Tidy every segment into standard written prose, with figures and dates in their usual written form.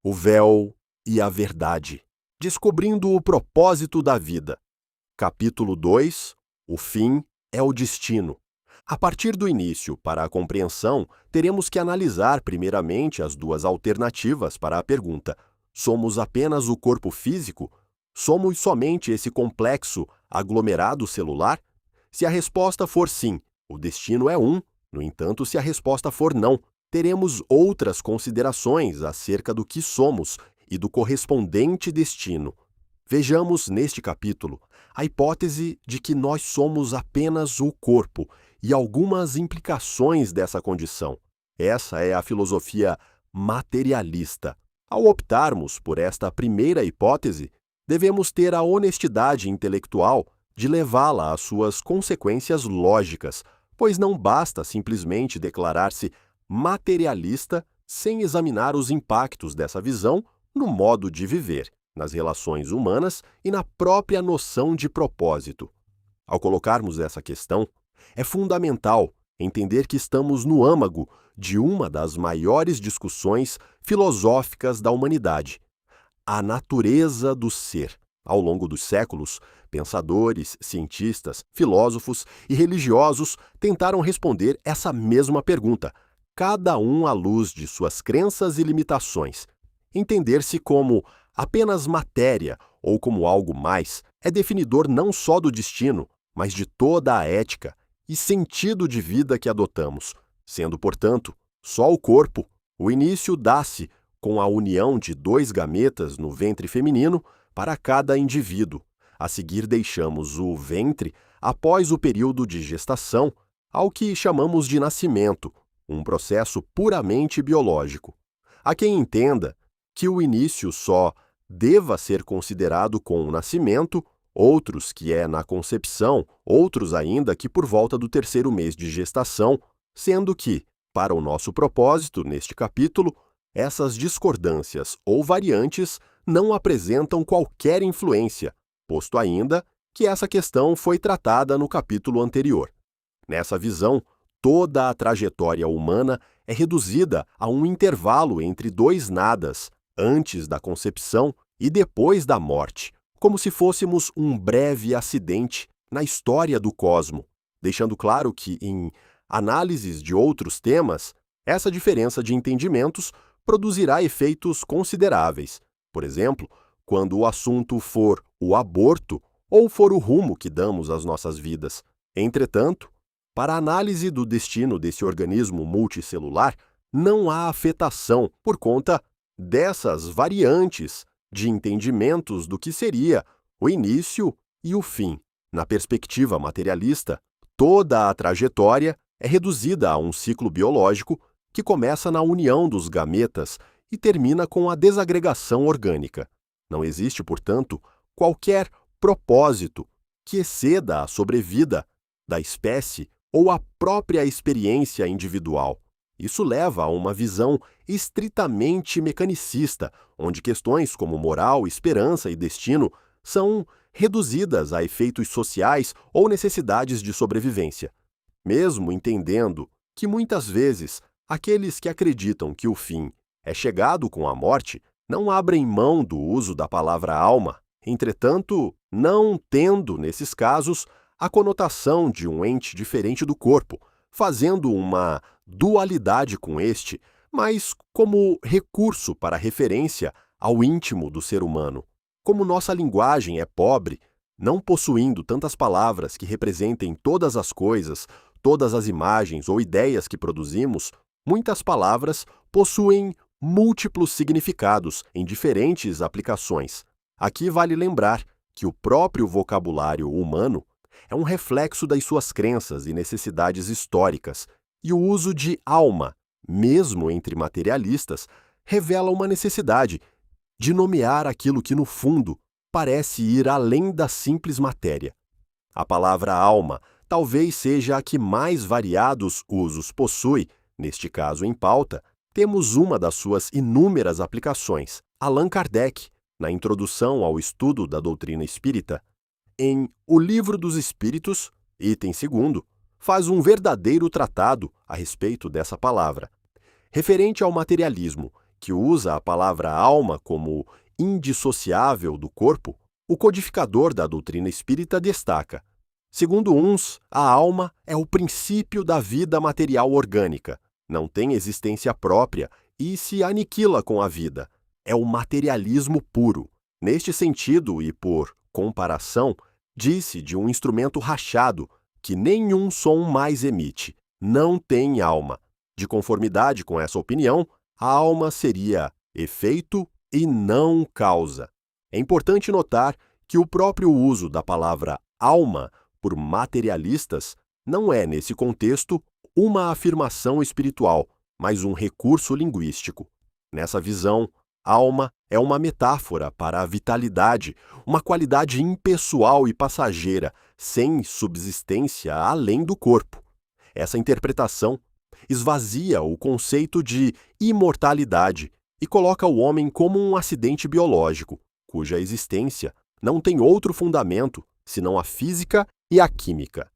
O véu e a verdade. Descobrindo o propósito da vida. Capítulo 2. O fim é o destino. A partir do início, para a compreensão, teremos que analisar primeiramente as duas alternativas para a pergunta: somos apenas o corpo físico? Somos somente esse complexo aglomerado celular? Se a resposta for sim, o destino é um. No entanto, se a resposta for não, teremos outras considerações acerca do que somos e do correspondente destino. Vejamos neste capítulo a hipótese de que nós somos apenas o corpo e algumas implicações dessa condição. Essa é a filosofia materialista. Ao optarmos por esta primeira hipótese, devemos ter a honestidade intelectual de levá-la às suas consequências lógicas, pois não basta simplesmente declarar-se materialista sem examinar os impactos dessa visão no modo de viver, nas relações humanas e na própria noção de propósito. Ao colocarmos essa questão, é fundamental entender que estamos no âmago de uma das maiores discussões filosóficas da humanidade: a natureza do ser. Ao longo dos séculos, pensadores, cientistas, filósofos e religiosos tentaram responder essa mesma pergunta, cada um à luz de suas crenças e limitações. Entender-se como apenas matéria ou como algo mais é definidor não só do destino, mas de toda a ética e sentido de vida que adotamos, sendo, portanto, só o corpo. O início dá-se com a união de dois gametas no ventre feminino para cada indivíduo. A seguir deixamos o ventre após o período de gestação, ao que chamamos de nascimento, um processo puramente biológico. Há quem entenda que o início só deva ser considerado com o nascimento, outros que é na concepção, outros ainda que por volta do 3º mês de gestação, sendo que, para o nosso propósito neste capítulo, essas discordâncias ou variantes não apresentam qualquer influência, posto ainda que essa questão foi tratada no capítulo anterior. Nessa visão, toda a trajetória humana é reduzida a um intervalo entre dois nadas, antes da concepção e depois da morte, como se fôssemos um breve acidente na história do cosmo, deixando claro que, em análises de outros temas, essa diferença de entendimentos produzirá efeitos consideráveis. Por exemplo, quando o assunto for o aborto ou for o rumo que damos às nossas vidas. Entretanto, para a análise do destino desse organismo multicelular, não há afetação por conta dessas variantes de entendimentos do que seria o início e o fim. Na perspectiva materialista, toda a trajetória é reduzida a um ciclo biológico que começa na união dos gametas e termina com a desagregação orgânica. Não existe, portanto, qualquer propósito que exceda a sobrevida da espécie ou a própria experiência individual. Isso leva a uma visão estritamente mecanicista, onde questões como moral, esperança e destino são reduzidas a efeitos sociais ou necessidades de sobrevivência. Mesmo entendendo que muitas vezes aqueles que acreditam que o fim é chegado com a morte não abrem mão do uso da palavra alma, entretanto, não tendo, nesses casos, a conotação de um ente diferente do corpo, fazendo uma dualidade com este, mas como recurso para referência ao íntimo do ser humano. Como nossa linguagem é pobre, não possuindo tantas palavras que representem todas as coisas, todas as imagens ou ideias que produzimos, muitas palavras possuem múltiplos significados em diferentes aplicações. Aqui vale lembrar que o próprio vocabulário humano é um reflexo das suas crenças e necessidades históricas, e o uso de alma, mesmo entre materialistas, revela uma necessidade de nomear aquilo que, no fundo, parece ir além da simples matéria. A palavra alma talvez seja a que mais variados usos possui. Neste caso em pauta, temos uma das suas inúmeras aplicações. Allan Kardec, na introdução ao estudo da doutrina espírita, em O Livro dos Espíritos, item 2º, faz um verdadeiro tratado a respeito dessa palavra. Referente ao materialismo que usa a palavra alma como indissociável do corpo, o codificador da doutrina espírita destaca: segundo uns, a alma é o princípio da vida material orgânica, não tem existência própria e se aniquila com a vida. É o materialismo puro. Neste sentido e por comparação, disse de um instrumento rachado que nenhum som mais emite, não tem alma. De conformidade com essa opinião, a alma seria efeito e não causa. É importante notar que o próprio uso da palavra alma por materialistas não é, nesse contexto, uma afirmação espiritual, mas um recurso linguístico. Nessa visão, alma é uma metáfora para a vitalidade, uma qualidade impessoal e passageira, sem subsistência além do corpo. Essa interpretação esvazia o conceito de imortalidade e coloca o homem como um acidente biológico, cuja existência não tem outro fundamento senão a física e a química.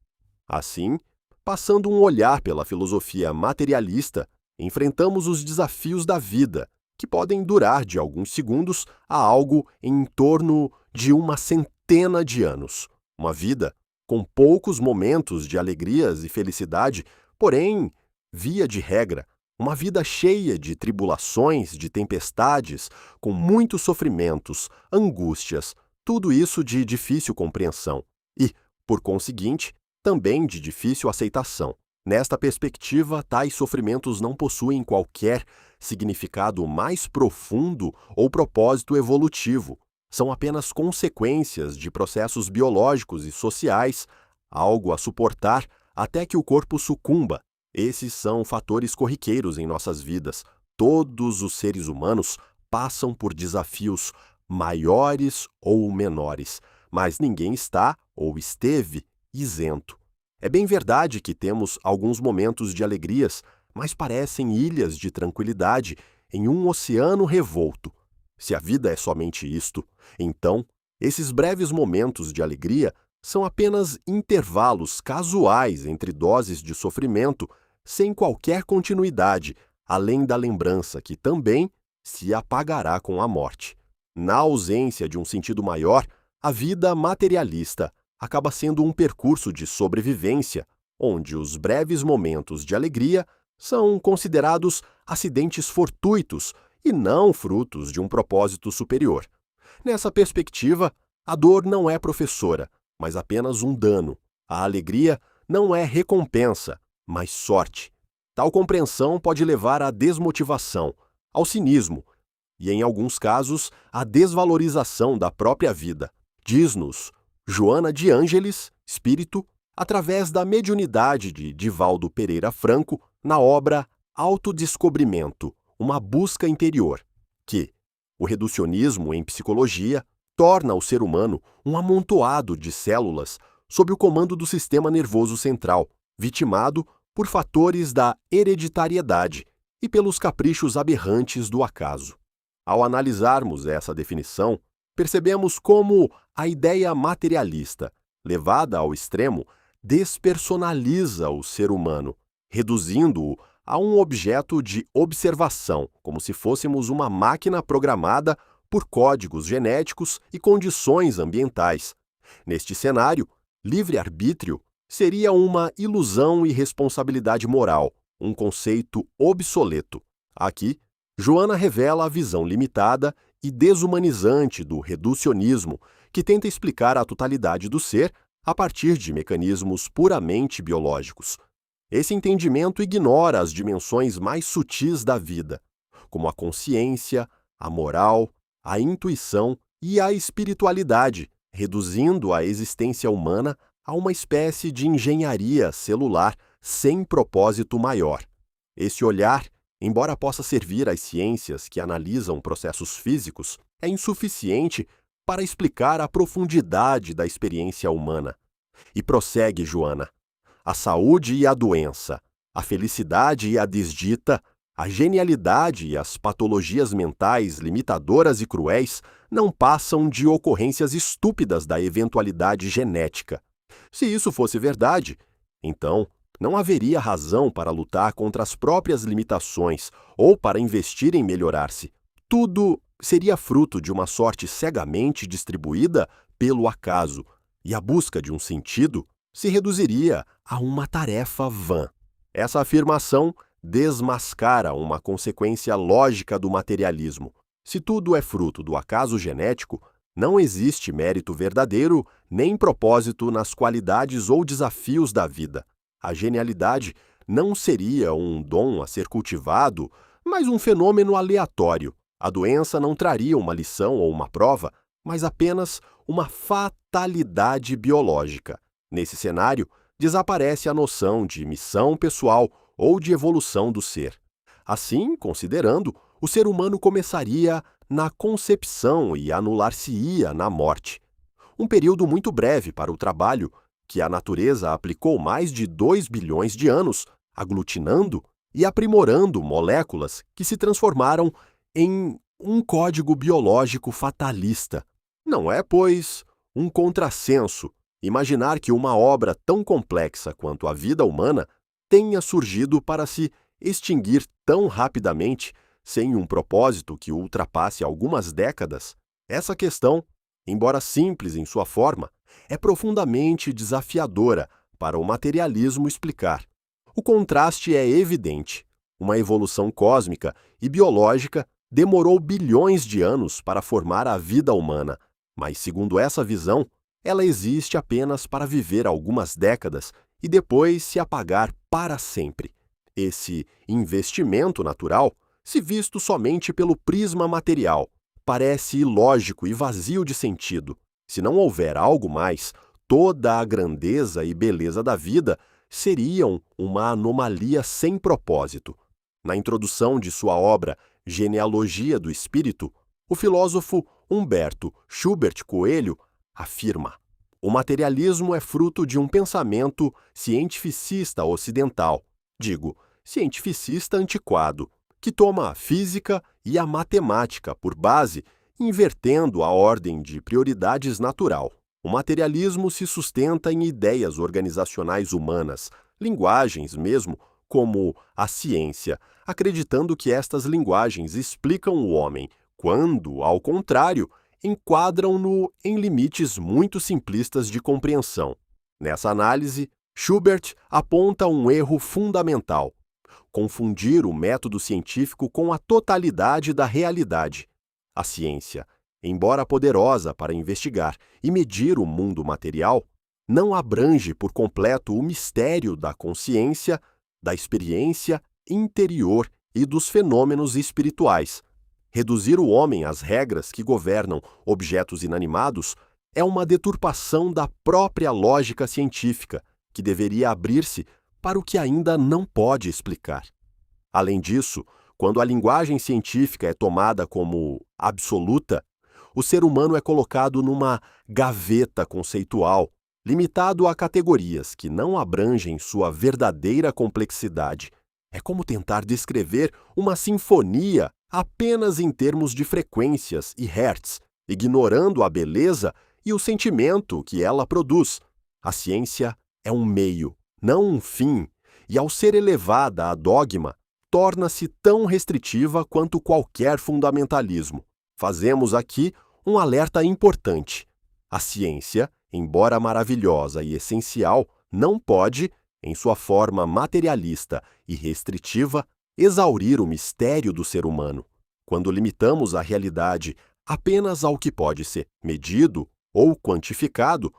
Assim, passando um olhar pela filosofia materialista, enfrentamos os desafios da vida, que podem durar de alguns segundos a algo em torno de uma centena de anos. Uma vida com poucos momentos de alegrias e felicidade, porém, via de regra, uma vida cheia de tribulações, de tempestades, com muitos sofrimentos, angústias, tudo isso de difícil compreensão e, por conseguinte, também de difícil aceitação. Nesta perspectiva, tais sofrimentos não possuem qualquer significado mais profundo ou propósito evolutivo. São apenas consequências de processos biológicos e sociais, algo a suportar até que o corpo sucumba. Esses são fatores corriqueiros em nossas vidas. Todos os seres humanos passam por desafios maiores ou menores, mas ninguém está ou esteve isento. É bem verdade que temos alguns momentos de alegrias, mas parecem ilhas de tranquilidade em um oceano revolto. Se a vida é somente isto, então, esses breves momentos de alegria são apenas intervalos casuais entre doses de sofrimento, sem qualquer continuidade, além da lembrança que também se apagará com a morte. Na ausência de um sentido maior, a vida materialista acaba sendo um percurso de sobrevivência, onde os breves momentos de alegria são considerados acidentes fortuitos e não frutos de um propósito superior. Nessa perspectiva, a dor não é professora, mas apenas um dano. A alegria não é recompensa, mas sorte. Tal compreensão pode levar à desmotivação, ao cinismo e, em alguns casos, à desvalorização da própria vida. Diz-nos Joana de Ângeles, espírito, através da mediunidade de Divaldo Pereira Franco, na obra Autodescobrimento, uma busca interior, que o reducionismo em psicologia torna o ser humano um amontoado de células sob o comando do sistema nervoso central, vitimado por fatores da hereditariedade e pelos caprichos aberrantes do acaso. Ao analisarmos essa definição, percebemos como a ideia materialista, levada ao extremo, despersonaliza o ser humano, reduzindo-o a um objeto de observação, como se fôssemos uma máquina programada por códigos genéticos e condições ambientais. Neste cenário, livre-arbítrio seria uma ilusão e responsabilidade moral, um conceito obsoleto. Aqui, Joana revela a visão limitada e desumanizante do reducionismo, que tenta explicar a totalidade do ser a partir de mecanismos puramente biológicos. Esse entendimento ignora as dimensões mais sutis da vida, como a consciência, a moral, a intuição e a espiritualidade, reduzindo a existência humana a uma espécie de engenharia celular sem propósito maior. Esse olhar, embora possa servir às ciências que analisam processos físicos, é insuficiente para explicar a profundidade da experiência humana. E prossegue Joana: a saúde e a doença, a felicidade e a desdita, a genialidade e as patologias mentais limitadoras e cruéis não passam de ocorrências estúpidas da eventualidade genética. Se isso fosse verdade, então Não haveria razão para lutar contra as próprias limitações ou para investir em melhorar-se. Tudo seria fruto de uma sorte cegamente distribuída pelo acaso, e a busca de um sentido se reduziria a uma tarefa vã. Essa afirmação desmascara uma consequência lógica do materialismo. Se tudo é fruto do acaso genético, não existe mérito verdadeiro nem propósito nas qualidades ou desafios da vida. A genialidade não seria um dom a ser cultivado, mas um fenômeno aleatório. A doença não traria uma lição ou uma prova, mas apenas uma fatalidade biológica. Nesse cenário, desaparece a noção de missão pessoal ou de evolução do ser. Assim, considerando, o ser humano começaria na concepção e anular-se-ia na morte. Um período muito breve para o trabalho, que a natureza aplicou mais de 2 bilhões de anos, aglutinando e aprimorando moléculas que se transformaram em um código biológico fatalista. Não é, pois, um contrassenso imaginar que uma obra tão complexa quanto a vida humana tenha surgido para se extinguir tão rapidamente, sem um propósito que ultrapasse algumas décadas? Essa questão, embora simples em sua forma, é profundamente desafiadora para o materialismo explicar. O contraste é evidente. Uma evolução cósmica e biológica demorou bilhões de anos para formar a vida humana, mas, segundo essa visão, ela existe apenas para viver algumas décadas e depois se apagar para sempre. Esse investimento natural, se visto somente pelo prisma material, parece ilógico e vazio de sentido. Se não houver algo mais, toda a grandeza e beleza da vida seriam uma anomalia sem propósito. Na introdução de sua obra Genealogia do Espírito, o filósofo Humberto Schubert Coelho afirma: o materialismo é fruto de um pensamento cientificista ocidental, cientificista antiquado, que toma a física e a matemática por base, invertendo a ordem de prioridades natural. O materialismo se sustenta em ideias organizacionais humanas, linguagens mesmo, como a ciência, acreditando que estas linguagens explicam o homem, quando, ao contrário, enquadram-no em limites muito simplistas de compreensão. Nessa análise, Schubert aponta um erro fundamental: confundir o método científico com a totalidade da realidade. A ciência, embora poderosa para investigar e medir o mundo material, não abrange por completo o mistério da consciência, da experiência interior e dos fenômenos espirituais. Reduzir o homem às regras que governam objetos inanimados é uma deturpação da própria lógica científica, que deveria abrir-se para o que ainda não pode explicar. Além disso, quando a linguagem científica é tomada como absoluta, o ser humano é colocado numa gaveta conceitual, limitado a categorias que não abrangem sua verdadeira complexidade. É como tentar descrever uma sinfonia apenas em termos de frequências e hertz, ignorando a beleza e o sentimento que ela produz. A ciência é um meio, não um fim, e ao ser elevada a dogma, torna-se tão restritiva quanto qualquer fundamentalismo. Fazemos aqui um alerta importante. A ciência, embora maravilhosa e essencial, não pode, em sua forma materialista e restritiva, exaurir o mistério do ser humano. Quando limitamos a realidade apenas ao que pode ser medido ou quantificado,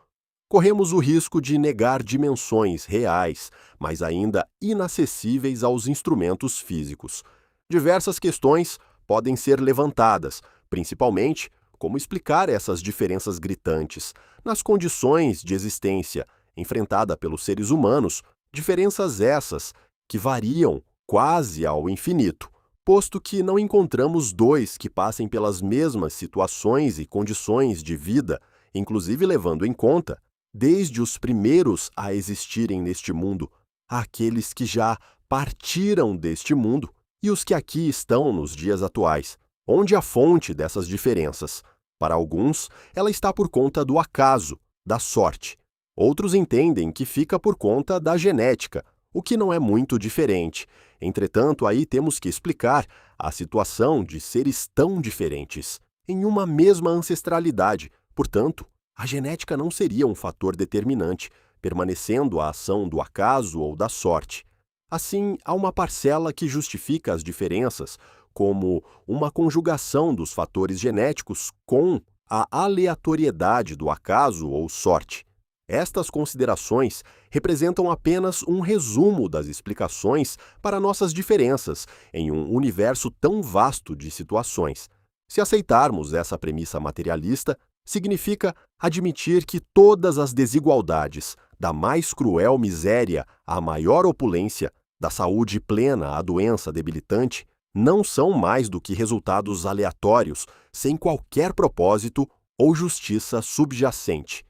corremos o risco de negar dimensões reais, mas ainda inacessíveis aos instrumentos físicos. Diversas questões podem ser levantadas, principalmente como explicar essas diferenças gritantes nas condições de existência enfrentada pelos seres humanos, diferenças essas que variam quase ao infinito, posto que não encontramos dois que passem pelas mesmas situações e condições de vida, inclusive levando em conta, desde os primeiros a existirem neste mundo, àqueles que já partiram deste mundo e os que aqui estão nos dias atuais. Onde a fonte dessas diferenças? Para alguns, ela está por conta do acaso, da sorte. Outros entendem que fica por conta da genética, o que não é muito diferente. Entretanto, aí temos que explicar a situação de seres tão diferentes em uma mesma ancestralidade. Portanto, a genética não seria um fator determinante, permanecendo a ação do acaso ou da sorte. Assim, há uma parcela que justifica as diferenças, como uma conjugação dos fatores genéticos com a aleatoriedade do acaso ou sorte. Estas considerações representam apenas um resumo das explicações para nossas diferenças em um universo tão vasto de situações. Se aceitarmos essa premissa materialista, significa admitir que todas as desigualdades, da mais cruel miséria à maior opulência, da saúde plena à doença debilitante, não são mais do que resultados aleatórios, sem qualquer propósito ou justiça subjacente.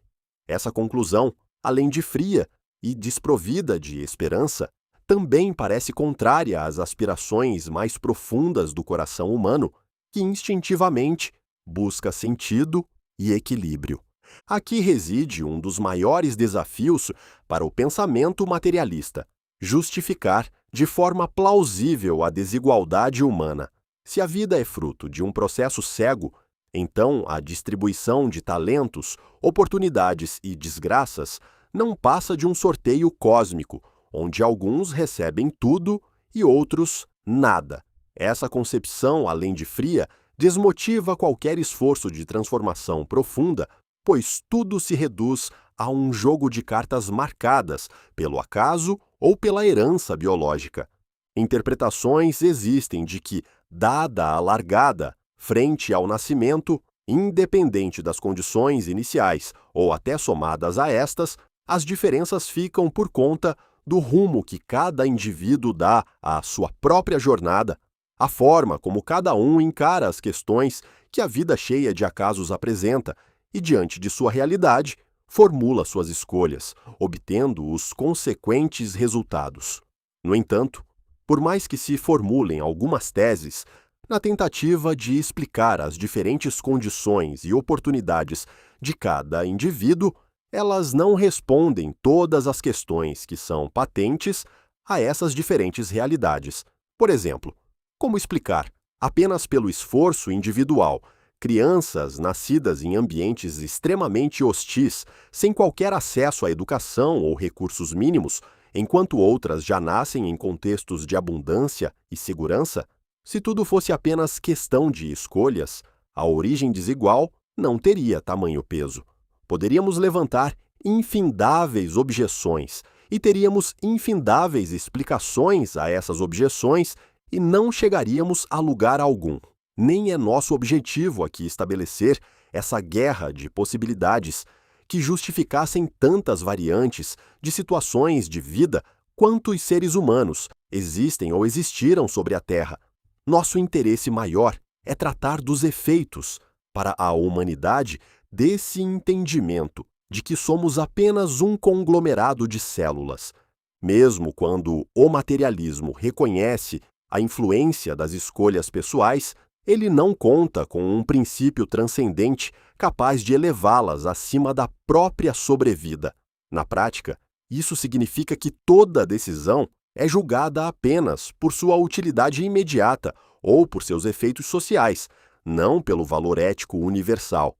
Essa conclusão, além de fria e desprovida de esperança, também parece contrária às aspirações mais profundas do coração humano, que instintivamente busca sentido e equilíbrio. Aqui reside um dos maiores desafios para o pensamento materialista: justificar de forma plausível a desigualdade humana. Se a vida é fruto de um processo cego, então a distribuição de talentos, oportunidades e desgraças não passa de um sorteio cósmico, onde alguns recebem tudo e outros nada. Essa concepção, além de fria, desmotiva qualquer esforço de transformação profunda, pois tudo se reduz a um jogo de cartas marcadas pelo acaso ou pela herança biológica. Interpretações existem de que, dada a largada, frente ao nascimento, independente das condições iniciais ou até somadas a estas, as diferenças ficam por conta do rumo que cada indivíduo dá à sua própria jornada, a forma como cada um encara as questões que a vida cheia de acasos apresenta e, diante de sua realidade, formula suas escolhas, obtendo os consequentes resultados. No entanto, por mais que se formulem algumas teses, na tentativa de explicar as diferentes condições e oportunidades de cada indivíduo, elas não respondem todas as questões que são patentes a essas diferentes realidades. Por exemplo, como explicar, apenas pelo esforço individual, crianças nascidas em ambientes extremamente hostis, sem qualquer acesso à educação ou recursos mínimos, enquanto outras já nascem em contextos de abundância e segurança? Se tudo fosse apenas questão de escolhas, a origem desigual não teria tamanho peso. Poderíamos levantar infindáveis objeções e teríamos infindáveis explicações a essas objeções e não chegaríamos a lugar algum. Nem é nosso objetivo aqui estabelecer essa guerra de possibilidades que justificassem tantas variantes de situações de vida quantos seres humanos existem ou existiram sobre a Terra. Nosso interesse maior é tratar dos efeitos para a humanidade desse entendimento de que somos apenas um conglomerado de células. Mesmo quando o materialismo reconhece a influência das escolhas pessoais, ele não conta com um princípio transcendente capaz de elevá-las acima da própria sobrevida. Na prática, isso significa que toda decisão é julgada apenas por sua utilidade imediata ou por seus efeitos sociais, não pelo valor ético universal.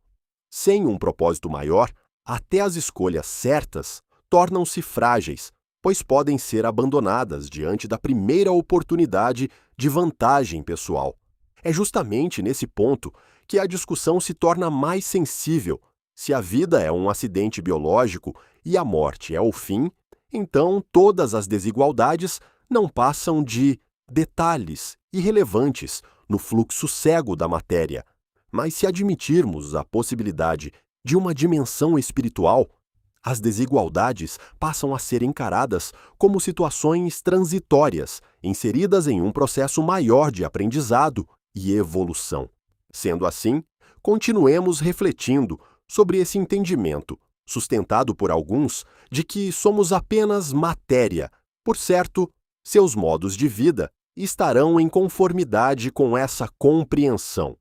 Sem um propósito maior, até as escolhas certas tornam-se frágeis, pois podem ser abandonadas diante da primeira oportunidade de vantagem pessoal. É justamente nesse ponto que a discussão se torna mais sensível. Se a vida é um acidente biológico e a morte é o fim, então todas as desigualdades não passam de detalhes irrelevantes no fluxo cego da matéria. Mas se admitirmos a possibilidade de uma dimensão espiritual, as desigualdades passam a ser encaradas como situações transitórias, inseridas em um processo maior de aprendizado e evolução. Sendo assim, continuemos refletindo sobre esse entendimento, sustentado por alguns, de que somos apenas matéria. Por certo, seus modos de vida estarão em conformidade com essa compreensão.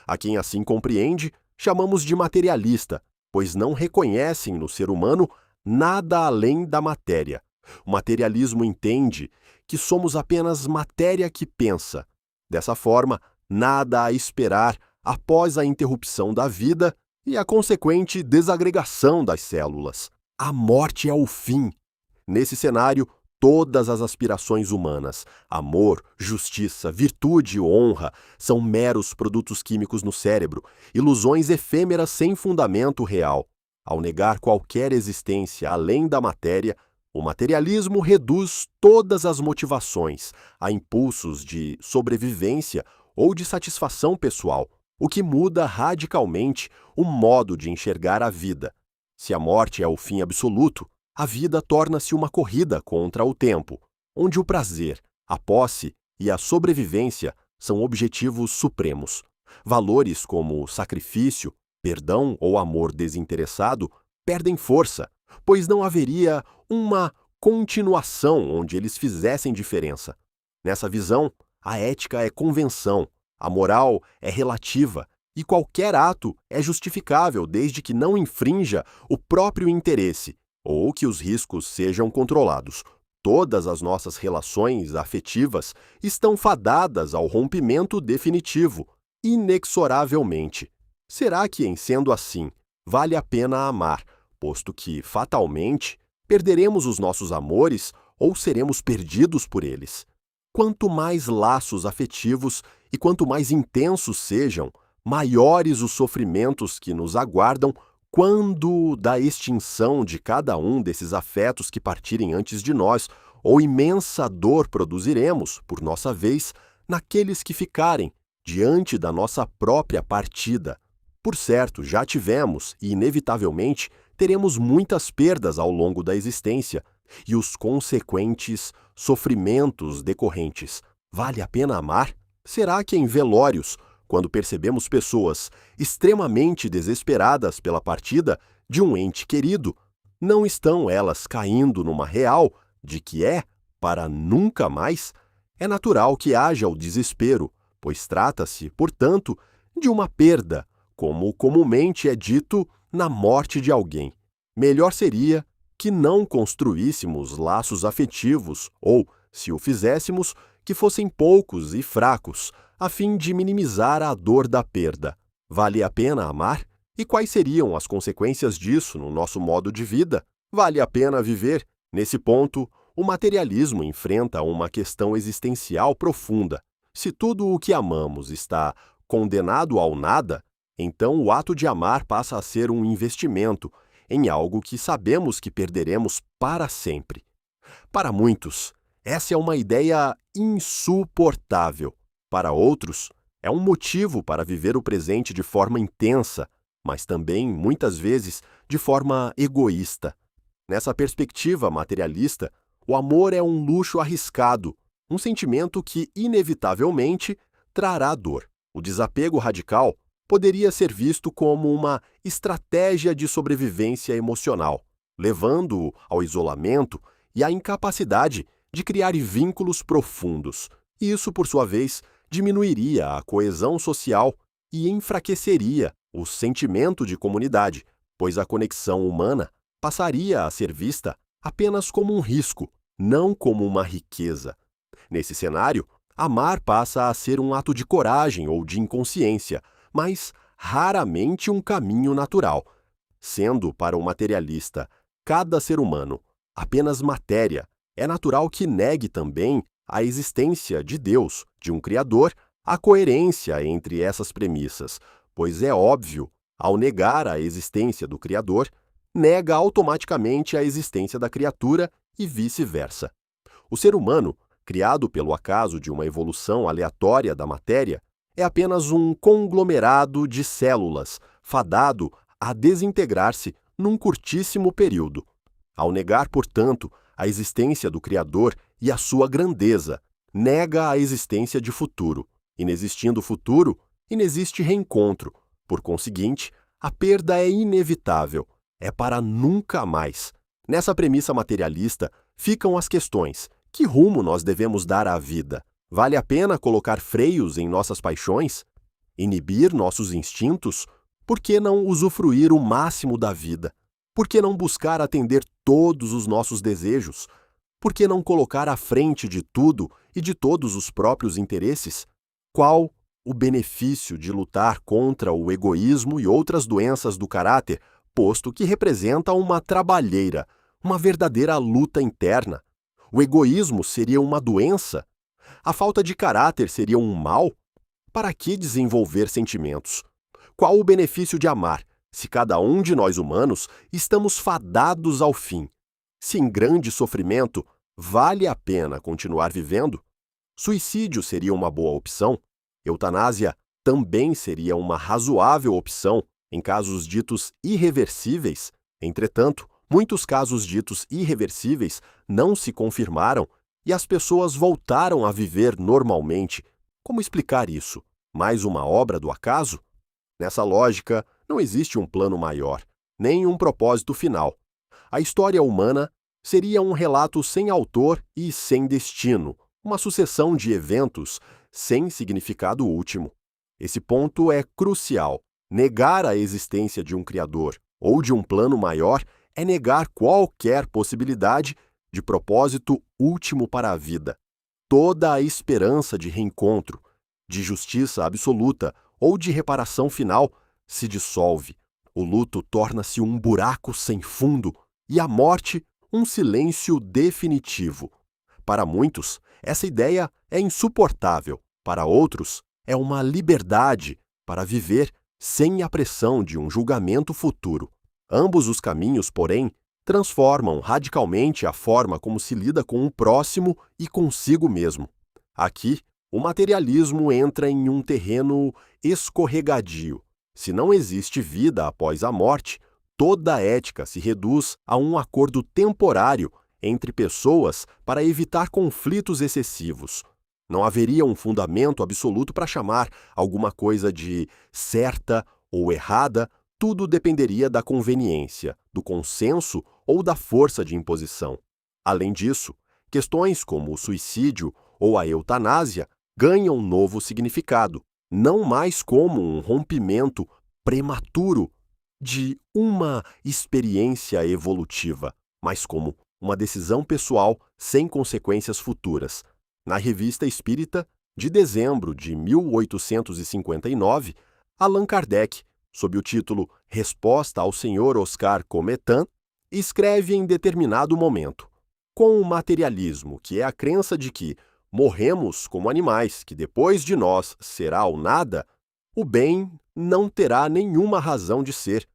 A quem assim compreende, chamamos de materialista, pois não reconhecem no ser humano nada além da matéria. O materialismo entende que somos apenas matéria que pensa. Dessa forma, nada a esperar após a interrupção da vida e a consequente desagregação das células. A morte é o fim. Nesse cenário, todas as aspirações humanas, amor, justiça, virtude e honra, são meros produtos químicos no cérebro, ilusões efêmeras sem fundamento real. Ao negar qualquer existência além da matéria, o materialismo reduz todas as motivações a impulsos de sobrevivência ou de satisfação pessoal, o que muda radicalmente o modo de enxergar a vida. Se a morte é o fim absoluto, a vida torna-se uma corrida contra o tempo, onde o prazer, a posse e a sobrevivência são objetivos supremos. Valores como sacrifício, perdão ou amor desinteressado perdem força, pois não haveria uma continuação onde eles fizessem diferença. Nessa visão, a ética é convenção, a moral é relativa e qualquer ato é justificável desde que não infrinja o próprio interesse ou que os riscos sejam controlados. Todas as nossas relações afetivas estão fadadas ao rompimento definitivo, inexoravelmente. Será que, em sendo assim, vale a pena amar, posto que, fatalmente, perderemos os nossos amores ou seremos perdidos por eles? Quanto mais laços afetivos e quanto mais intensos sejam, maiores os sofrimentos que nos aguardam quando da extinção de cada um desses afetos que partirem antes de nós, ou imensa dor produziremos, por nossa vez, naqueles que ficarem, diante da nossa própria partida. Por certo, já tivemos, e inevitavelmente teremos muitas perdas ao longo da existência, e os consequentes sofrimentos decorrentes. Vale a pena amar? Será que em velórios, quando percebemos pessoas extremamente desesperadas pela partida de um ente querido, não estão elas caindo numa real de que é para nunca mais? É natural que haja o desespero, pois trata-se, portanto, de uma perda, como comumente é dito na morte de alguém. Melhor seria que não construíssemos laços afetivos ou, se o fizéssemos, que fossem poucos e fracos, a fim de minimizar a dor da perda. Vale a pena amar? E quais seriam as consequências disso no nosso modo de vida? Vale a pena viver? Nesse ponto, o materialismo enfrenta uma questão existencial profunda. Se tudo o que amamos está condenado ao nada, então o ato de amar passa a ser um investimento em algo que sabemos que perderemos para sempre. Para muitos, essa é uma ideia insuportável. Para outros, é um motivo para viver o presente de forma intensa, mas também, muitas vezes, de forma egoísta. Nessa perspectiva materialista, o amor é um luxo arriscado, um sentimento que, inevitavelmente, trará dor. O desapego radical poderia ser visto como uma estratégia de sobrevivência emocional, levando-o ao isolamento e à incapacidade de criar vínculos profundos. Isso, por sua vez, diminuiria a coesão social e enfraqueceria o sentimento de comunidade, pois a conexão humana passaria a ser vista apenas como um risco, não como uma riqueza. Nesse cenário, amar passa a ser um ato de coragem ou de inconsciência, mas raramente um caminho natural. Sendo para o materialista cada ser humano apenas matéria, é natural que negue também a existência de Deus, de um Criador, a coerência entre essas premissas, pois é óbvio, ao negar a existência do Criador, nega automaticamente a existência da criatura e vice-versa. O ser humano, criado pelo acaso de uma evolução aleatória da matéria, é apenas um conglomerado de células, fadado a desintegrar-se num curtíssimo período. Ao negar, portanto, a existência do Criador e a sua grandeza, nega a existência de futuro. Inexistindo futuro, inexiste reencontro. Por conseguinte, a perda é inevitável, é para nunca mais. Nessa premissa materialista, ficam as questões: que rumo nós devemos dar à vida? Vale a pena colocar freios em nossas paixões? Inibir nossos instintos? Por que não usufruir o máximo da vida? Por que não buscar atender todos os nossos desejos? Por que não colocar à frente de tudo e de todos os próprios interesses? Qual o benefício de lutar contra o egoísmo e outras doenças do caráter, posto que representa uma trabalheira, uma verdadeira luta interna? O egoísmo seria uma doença? A falta de caráter seria um mal? Para que desenvolver sentimentos? Qual o benefício de amar, se cada um de nós humanos estamos fadados ao fim? Se em grande sofrimento, vale a pena continuar vivendo? Suicídio seria uma boa opção? Eutanásia também seria uma razoável opção em casos ditos irreversíveis? Entretanto, muitos casos ditos irreversíveis não se confirmaram e as pessoas voltaram a viver normalmente. Como explicar isso? Mais uma obra do acaso? Nessa lógica, não existe um plano maior, nem um propósito final. A história humana seria um relato sem autor e sem destino, uma sucessão de eventos sem significado último. Esse ponto é crucial. Negar a existência de um Criador ou de um plano maior é negar qualquer possibilidade de propósito último para a vida. Toda a esperança de reencontro, de justiça absoluta ou de reparação final se dissolve. O luto torna-se um buraco sem fundo e a morte um silêncio definitivo. Para muitos, essa ideia é insuportável. Para outros, é uma liberdade para viver sem a pressão de um julgamento futuro. Ambos os caminhos, porém, transformam radicalmente a forma como se lida com o próximo e consigo mesmo. Aqui, o materialismo entra em um terreno escorregadio. Se não existe vida após a morte, toda a ética se reduz a um acordo temporário entre pessoas para evitar conflitos excessivos. Não haveria um fundamento absoluto para chamar alguma coisa de certa ou errada, tudo dependeria da conveniência, do consenso ou da força de imposição. Além disso, questões como o suicídio ou a eutanásia ganham novo significado, não mais como um rompimento prematuro de uma experiência evolutiva, mas como uma decisão pessoal sem consequências futuras. Na Revista Espírita, de dezembro de 1859, Allan Kardec, sob o título Resposta ao Sr. Oscar Cometan, escreve em determinado momento: com o materialismo, que é a crença de que morremos como animais, que depois de nós será o nada, o bem não terá nenhuma razão de ser,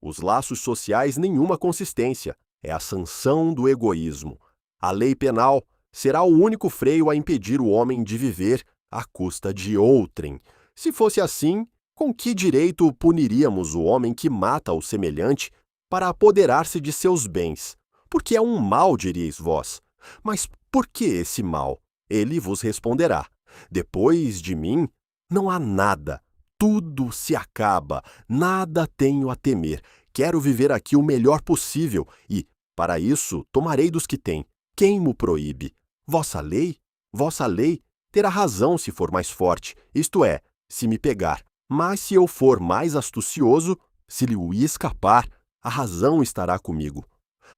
os laços sociais nenhuma consistência, é a sanção do egoísmo. A lei penal será o único freio a impedir o homem de viver à custa de outrem. Se fosse assim, com que direito puniríamos o homem que mata o semelhante para apoderar-se de seus bens? Porque é um mal, diríeis vós. Mas por que esse mal? Ele vos responderá: depois de mim não há nada. Tudo se acaba, nada tenho a temer. Quero viver aqui o melhor possível e, para isso, tomarei dos que têm. Quem mo proíbe? Vossa lei? Vossa lei terá razão se for mais forte, isto é, se me pegar. Mas se eu for mais astucioso, se lhe escapar, a razão estará comigo.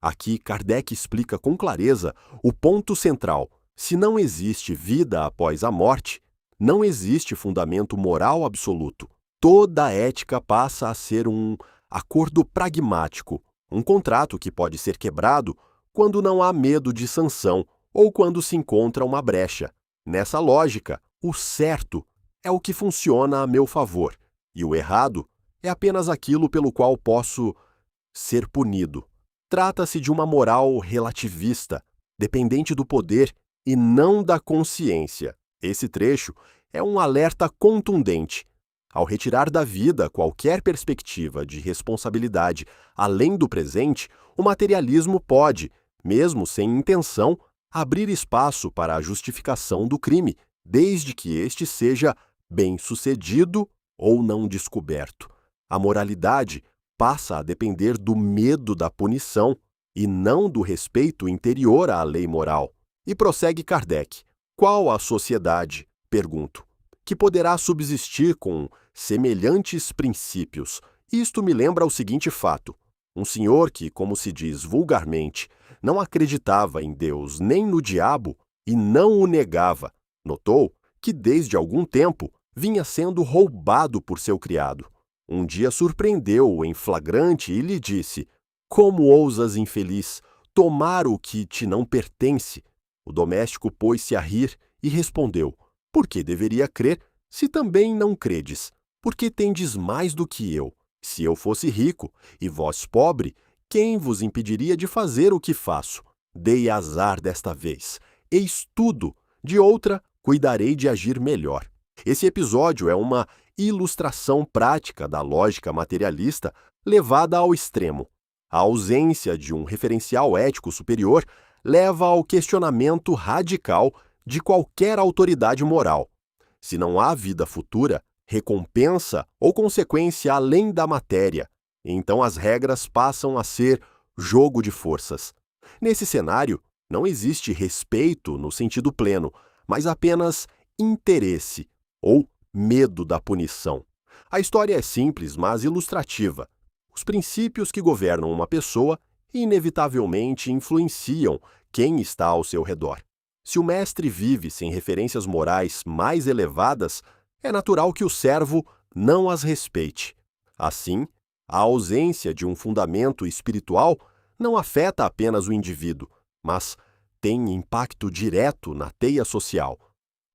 Aqui Kardec explica com clareza o ponto central. Se não existe vida após a morte, não existe fundamento moral absoluto. Toda a ética passa a ser um acordo pragmático, um contrato que pode ser quebrado quando não há medo de sanção ou quando se encontra uma brecha. Nessa lógica, o certo é o que funciona a meu favor, e o errado é apenas aquilo pelo qual posso ser punido. Trata-se de uma moral relativista, dependente do poder e não da consciência. Esse trecho é um alerta contundente. Ao retirar da vida qualquer perspectiva de responsabilidade além do presente, o materialismo pode, mesmo sem intenção, abrir espaço para a justificação do crime, desde que este seja bem-sucedido ou não descoberto. A moralidade passa a depender do medo da punição e não do respeito interior à lei moral. E prossegue Kardec: qual a sociedade, pergunto, que poderá subsistir com semelhantes princípios? Isto me lembra o seguinte fato: um senhor que, como se diz vulgarmente, não acreditava em Deus nem no diabo e não o negava, notou que desde algum tempo vinha sendo roubado por seu criado. Um dia surpreendeu-o em flagrante e lhe disse: "Como ousas, infeliz, tomar o que te não pertence?" O doméstico pôs-se a rir e respondeu: "Por que deveria crer, se também não credes? Porque tendes mais do que eu. Se eu fosse rico, e vós pobre, quem vos impediria de fazer o que faço? Dei azar desta vez. Eis tudo. De outra, cuidarei de agir melhor." Esse episódio é uma ilustração prática da lógica materialista levada ao extremo. A ausência de um referencial ético superior leva ao questionamento radical de qualquer autoridade moral. Se não há vida futura, recompensa ou consequência além da matéria, então as regras passam a ser jogo de forças. Nesse cenário, não existe respeito no sentido pleno, mas apenas interesse ou medo da punição. A história é simples, mas ilustrativa. Os princípios que governam uma pessoa inevitavelmente influenciam quem está ao seu redor. Se o mestre vive sem referências morais mais elevadas, é natural que o servo não as respeite. Assim, a ausência de um fundamento espiritual não afeta apenas o indivíduo, mas tem impacto direto na teia social.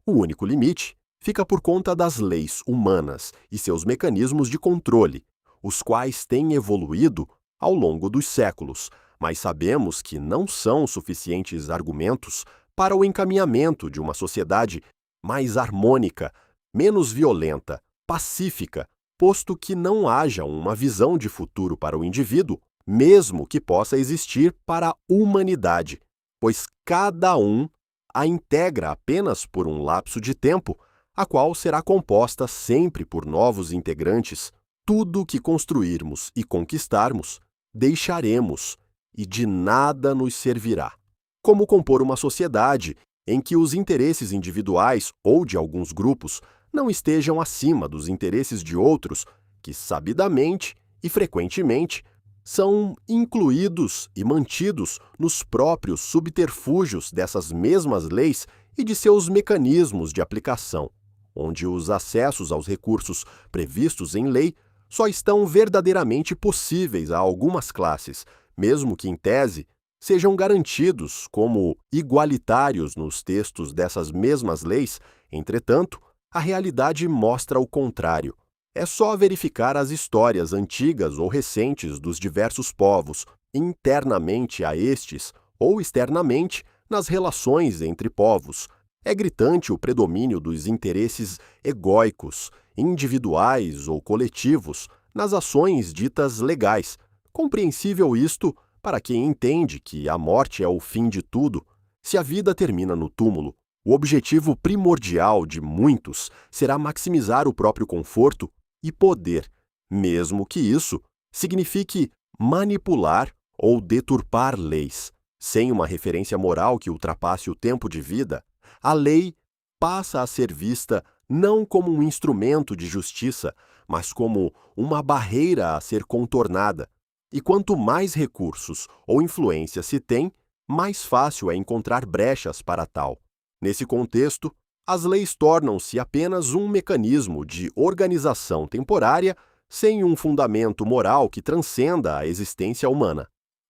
O único limite fica por conta das leis humanas e seus mecanismos de controle, os quais têm evoluído ao longo dos séculos, mas sabemos que não são suficientes argumentos para o encaminhamento de uma sociedade mais harmônica, menos violenta, pacífica, posto que não haja uma visão de futuro para o indivíduo, mesmo que possa existir para a humanidade, pois cada um a integra apenas por um lapso de tempo, a qual será composta sempre por novos integrantes. Tudo o que construirmos e conquistarmos, deixaremos, e de nada nos servirá. Como compor uma sociedade em que os interesses individuais ou de alguns grupos não estejam acima dos interesses de outros, que sabidamente e frequentemente são incluídos e mantidos nos próprios subterfúgios dessas mesmas leis e de seus mecanismos de aplicação, onde os acessos aos recursos previstos em lei só estão verdadeiramente possíveis a algumas classes, mesmo que, em tese, sejam garantidos como igualitários nos textos dessas mesmas leis. Entretanto, a realidade mostra o contrário. É só verificar as histórias antigas ou recentes dos diversos povos, internamente a estes ou externamente nas relações entre povos. É gritante o predomínio dos interesses egóicos, individuais ou coletivos, nas ações ditas legais. Compreensível isto para quem entende que a morte é o fim de tudo. Se a vida termina no túmulo, o objetivo primordial de muitos será maximizar o próprio conforto e poder, mesmo que isso signifique manipular ou deturpar leis. Sem uma referência moral que ultrapasse o tempo de vida, a lei passa a ser vista não como um instrumento de justiça, mas como uma barreira a ser contornada. E quanto mais recursos ou influência se tem, mais fácil é encontrar brechas para tal. Nesse contexto, as leis tornam-se apenas um mecanismo de organização temporária sem um fundamento moral que transcenda a existência humana.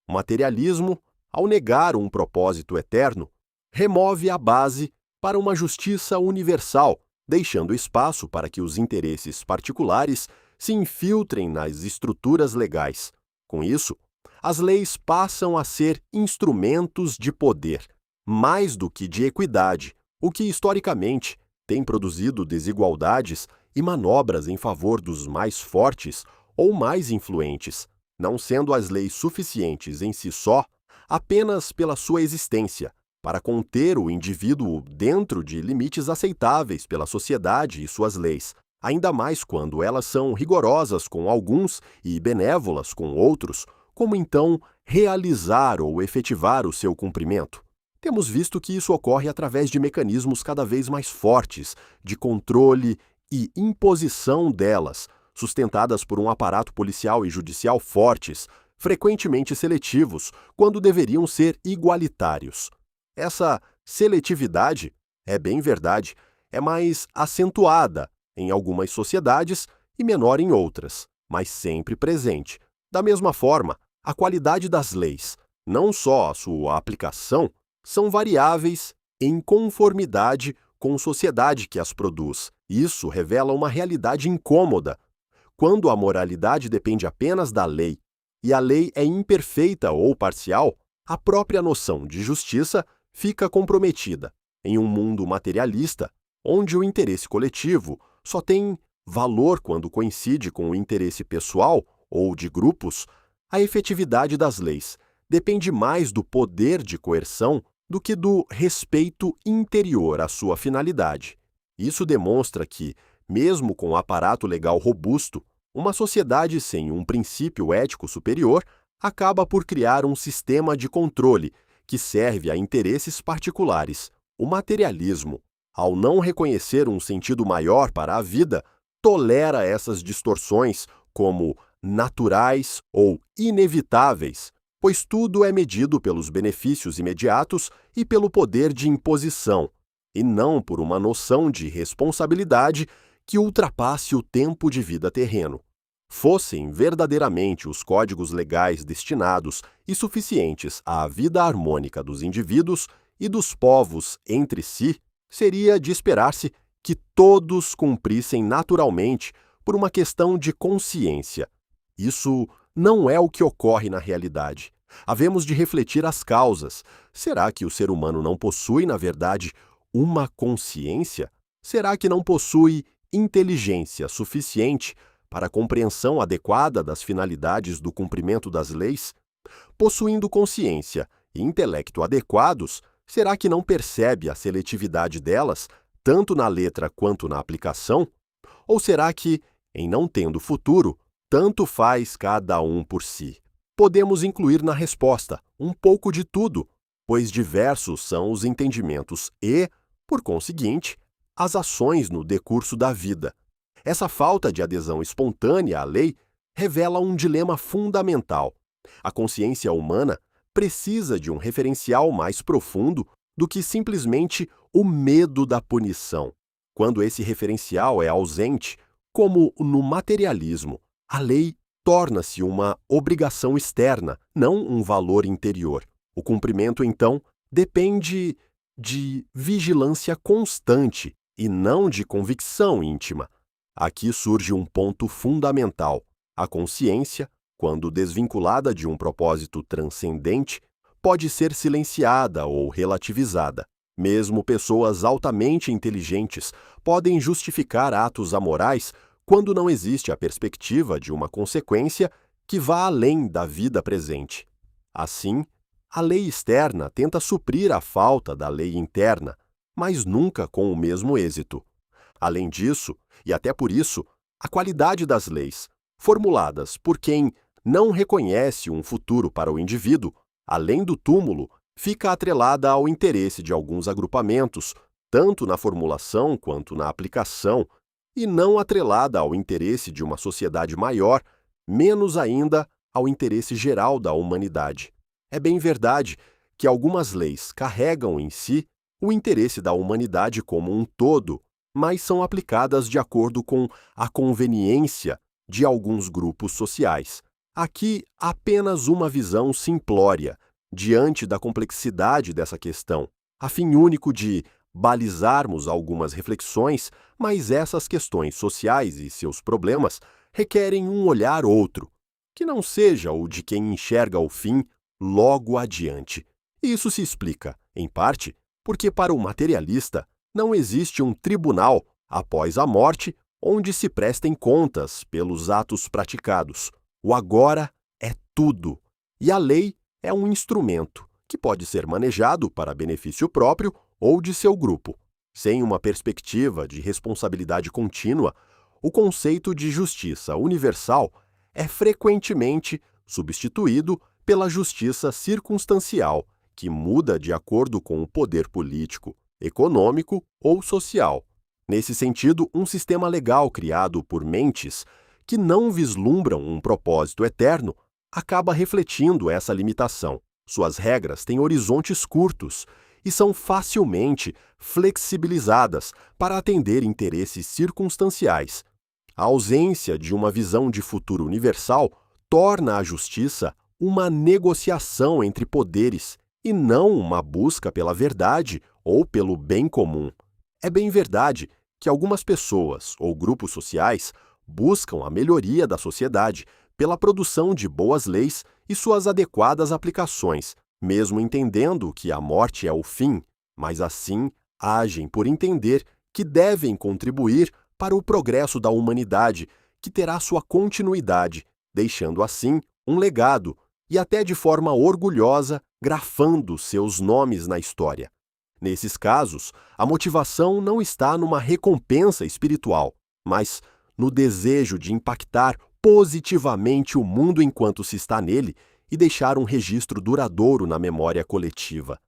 O materialismo, ao negar um propósito eterno, remove a base para uma justiça universal, deixando espaço para que os interesses particulares se infiltrem nas estruturas legais. Com isso, as leis passam a ser instrumentos de poder, mais do que de equidade, o que historicamente tem produzido desigualdades e manobras em favor dos mais fortes ou mais influentes, não sendo as leis suficientes em si só, apenas pela sua existência, para conter o indivíduo dentro de limites aceitáveis pela sociedade e suas leis, ainda mais quando elas são rigorosas com alguns e benévolas com outros. Como então realizar ou efetivar o seu cumprimento? Temos visto que isso ocorre através de mecanismos cada vez mais fortes de controle e imposição delas, sustentadas por um aparato policial e judicial fortes, frequentemente seletivos, quando deveriam ser igualitários. Essa seletividade, é bem verdade, é mais acentuada em algumas sociedades e menor em outras, mas sempre presente. Da mesma forma, a qualidade das leis, não só a sua aplicação, são variáveis em conformidade com a sociedade que as produz. Isso revela uma realidade incômoda. Quando a moralidade depende apenas da lei e a lei é imperfeita ou parcial, a própria noção de justiça fica comprometida. Em um mundo materialista, onde o interesse coletivo só tem valor quando coincide com o interesse pessoal ou de grupos, a efetividade das leis depende mais do poder de coerção do que do respeito interior à sua finalidade. Isso demonstra que, mesmo com um aparato legal robusto, uma sociedade sem um princípio ético superior acaba por criar um sistema de controle que serve a interesses particulares. O materialismo, ao não reconhecer um sentido maior para a vida, tolera essas distorções como naturais ou inevitáveis, pois tudo é medido pelos benefícios imediatos e pelo poder de imposição, e não por uma noção de responsabilidade que ultrapasse o tempo de vida terreno. Fossem verdadeiramente os códigos legais destinados e suficientes à vida harmônica dos indivíduos e dos povos entre si, seria de esperar-se que todos cumprissem naturalmente por uma questão de consciência. Isso não é o que ocorre na realidade. Havemos de refletir as causas. Será que o ser humano não possui, na verdade, uma consciência? Será que não possui inteligência suficiente para a compreensão adequada das finalidades do cumprimento das leis? Possuindo consciência e intelecto adequados, será que não percebe a seletividade delas, tanto na letra quanto na aplicação? Ou será que, em não tendo futuro, tanto faz cada um por si? Podemos incluir na resposta um pouco de tudo, pois diversos são os entendimentos e, por conseguinte, as ações no decurso da vida. Essa falta de adesão espontânea à lei revela um dilema fundamental. A consciência humana precisa de um referencial mais profundo do que simplesmente o medo da punição. Quando esse referencial é ausente, como no materialismo, a lei torna-se uma obrigação externa, não um valor interior. O cumprimento, então, depende de vigilância constante e não de convicção íntima. Aqui surge um ponto fundamental. A consciência, quando desvinculada de um propósito transcendente, pode ser silenciada ou relativizada. Mesmo pessoas altamente inteligentes podem justificar atos amorais quando não existe a perspectiva de uma consequência que vá além da vida presente. Assim, a lei externa tenta suprir a falta da lei interna, mas nunca com o mesmo êxito. Além disso, e até por isso, a qualidade das leis, formuladas por quem não reconhece um futuro para o indivíduo, além do túmulo, fica atrelada ao interesse de alguns agrupamentos, tanto na formulação quanto na aplicação, e não atrelada ao interesse de uma sociedade maior, menos ainda ao interesse geral da humanidade. É bem verdade que algumas leis carregam em si o interesse da humanidade como um todo, mas são aplicadas de acordo com a conveniência de alguns grupos sociais. Aqui, apenas uma visão simplória, diante da complexidade dessa questão, a fim único de balizarmos algumas reflexões, mas essas questões sociais e seus problemas requerem um olhar outro, que não seja o de quem enxerga o fim logo adiante. Isso se explica, em parte, porque para o materialista não existe um tribunal após a morte onde se prestem contas pelos atos praticados. O agora é tudo, e a lei é um instrumento que pode ser manejado para benefício próprio ou de seu grupo. Sem uma perspectiva de responsabilidade contínua, o conceito de justiça universal é frequentemente substituído pela justiça circunstancial, que muda de acordo com o poder político, econômico ou social. Nesse sentido, um sistema legal criado por mentes que não vislumbram um propósito eterno acaba refletindo essa limitação. Suas regras têm horizontes curtos e são facilmente flexibilizadas para atender interesses circunstanciais. A ausência de uma visão de futuro universal torna a justiça uma negociação entre poderes e não uma busca pela verdade ou pelo bem comum. É bem verdade que algumas pessoas ou grupos sociais buscam a melhoria da sociedade pela produção de boas leis e suas adequadas aplicações, mesmo entendendo que a morte é o fim, mas assim agem por entender que devem contribuir para o progresso da humanidade, que terá sua continuidade, deixando assim um legado e até de forma orgulhosa grafando seus nomes na história. Nesses casos, a motivação não está numa recompensa espiritual, mas no desejo de impactar positivamente o mundo enquanto se está nele e deixar um registro duradouro na memória coletiva.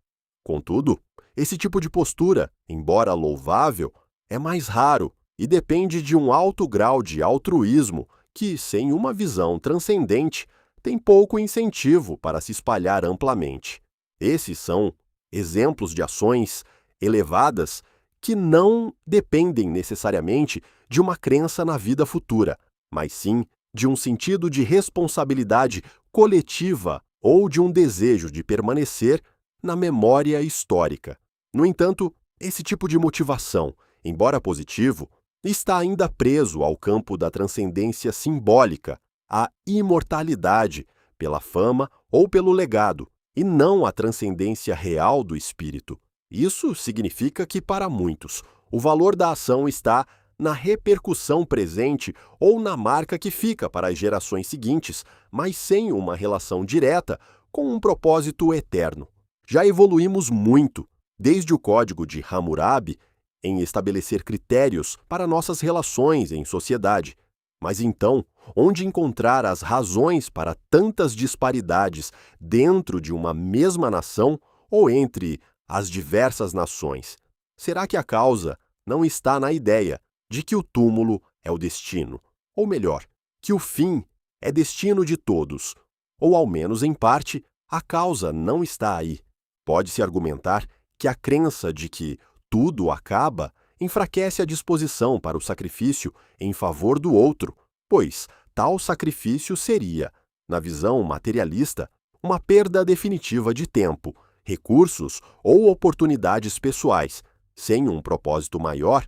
Contudo, esse tipo de postura, embora louvável, é mais raro e depende de um alto grau de altruísmo que, sem uma visão transcendente, tem pouco incentivo para se espalhar amplamente. Esses são exemplos de ações elevadas que não dependem necessariamente de uma crença na vida futura, mas sim de um sentido de responsabilidade coletiva ou de um desejo de permanecer na memória histórica. No entanto, esse tipo de motivação, embora positivo, está ainda preso ao campo da transcendência simbólica, à imortalidade, pela fama ou pelo legado, e não à transcendência real do espírito. Isso significa que, para muitos, o valor da ação está na repercussão presente ou na marca que fica para as gerações seguintes, mas sem uma relação direta com um propósito eterno. Já evoluímos muito, desde o Código de Hammurabi, em estabelecer critérios para nossas relações em sociedade. Mas então, onde encontrar as razões para tantas disparidades dentro de uma mesma nação ou entre as diversas nações? Será que a causa não está na ideia de que o túmulo é o destino? Ou melhor, que o fim é destino de todos? Ou, ao menos em parte, a causa não está aí? Pode-se argumentar que a crença de que tudo acaba enfraquece a disposição para o sacrifício em favor do outro, pois tal sacrifício seria, na visão materialista, uma perda definitiva de tempo, recursos ou oportunidades pessoais. Sem um propósito maior,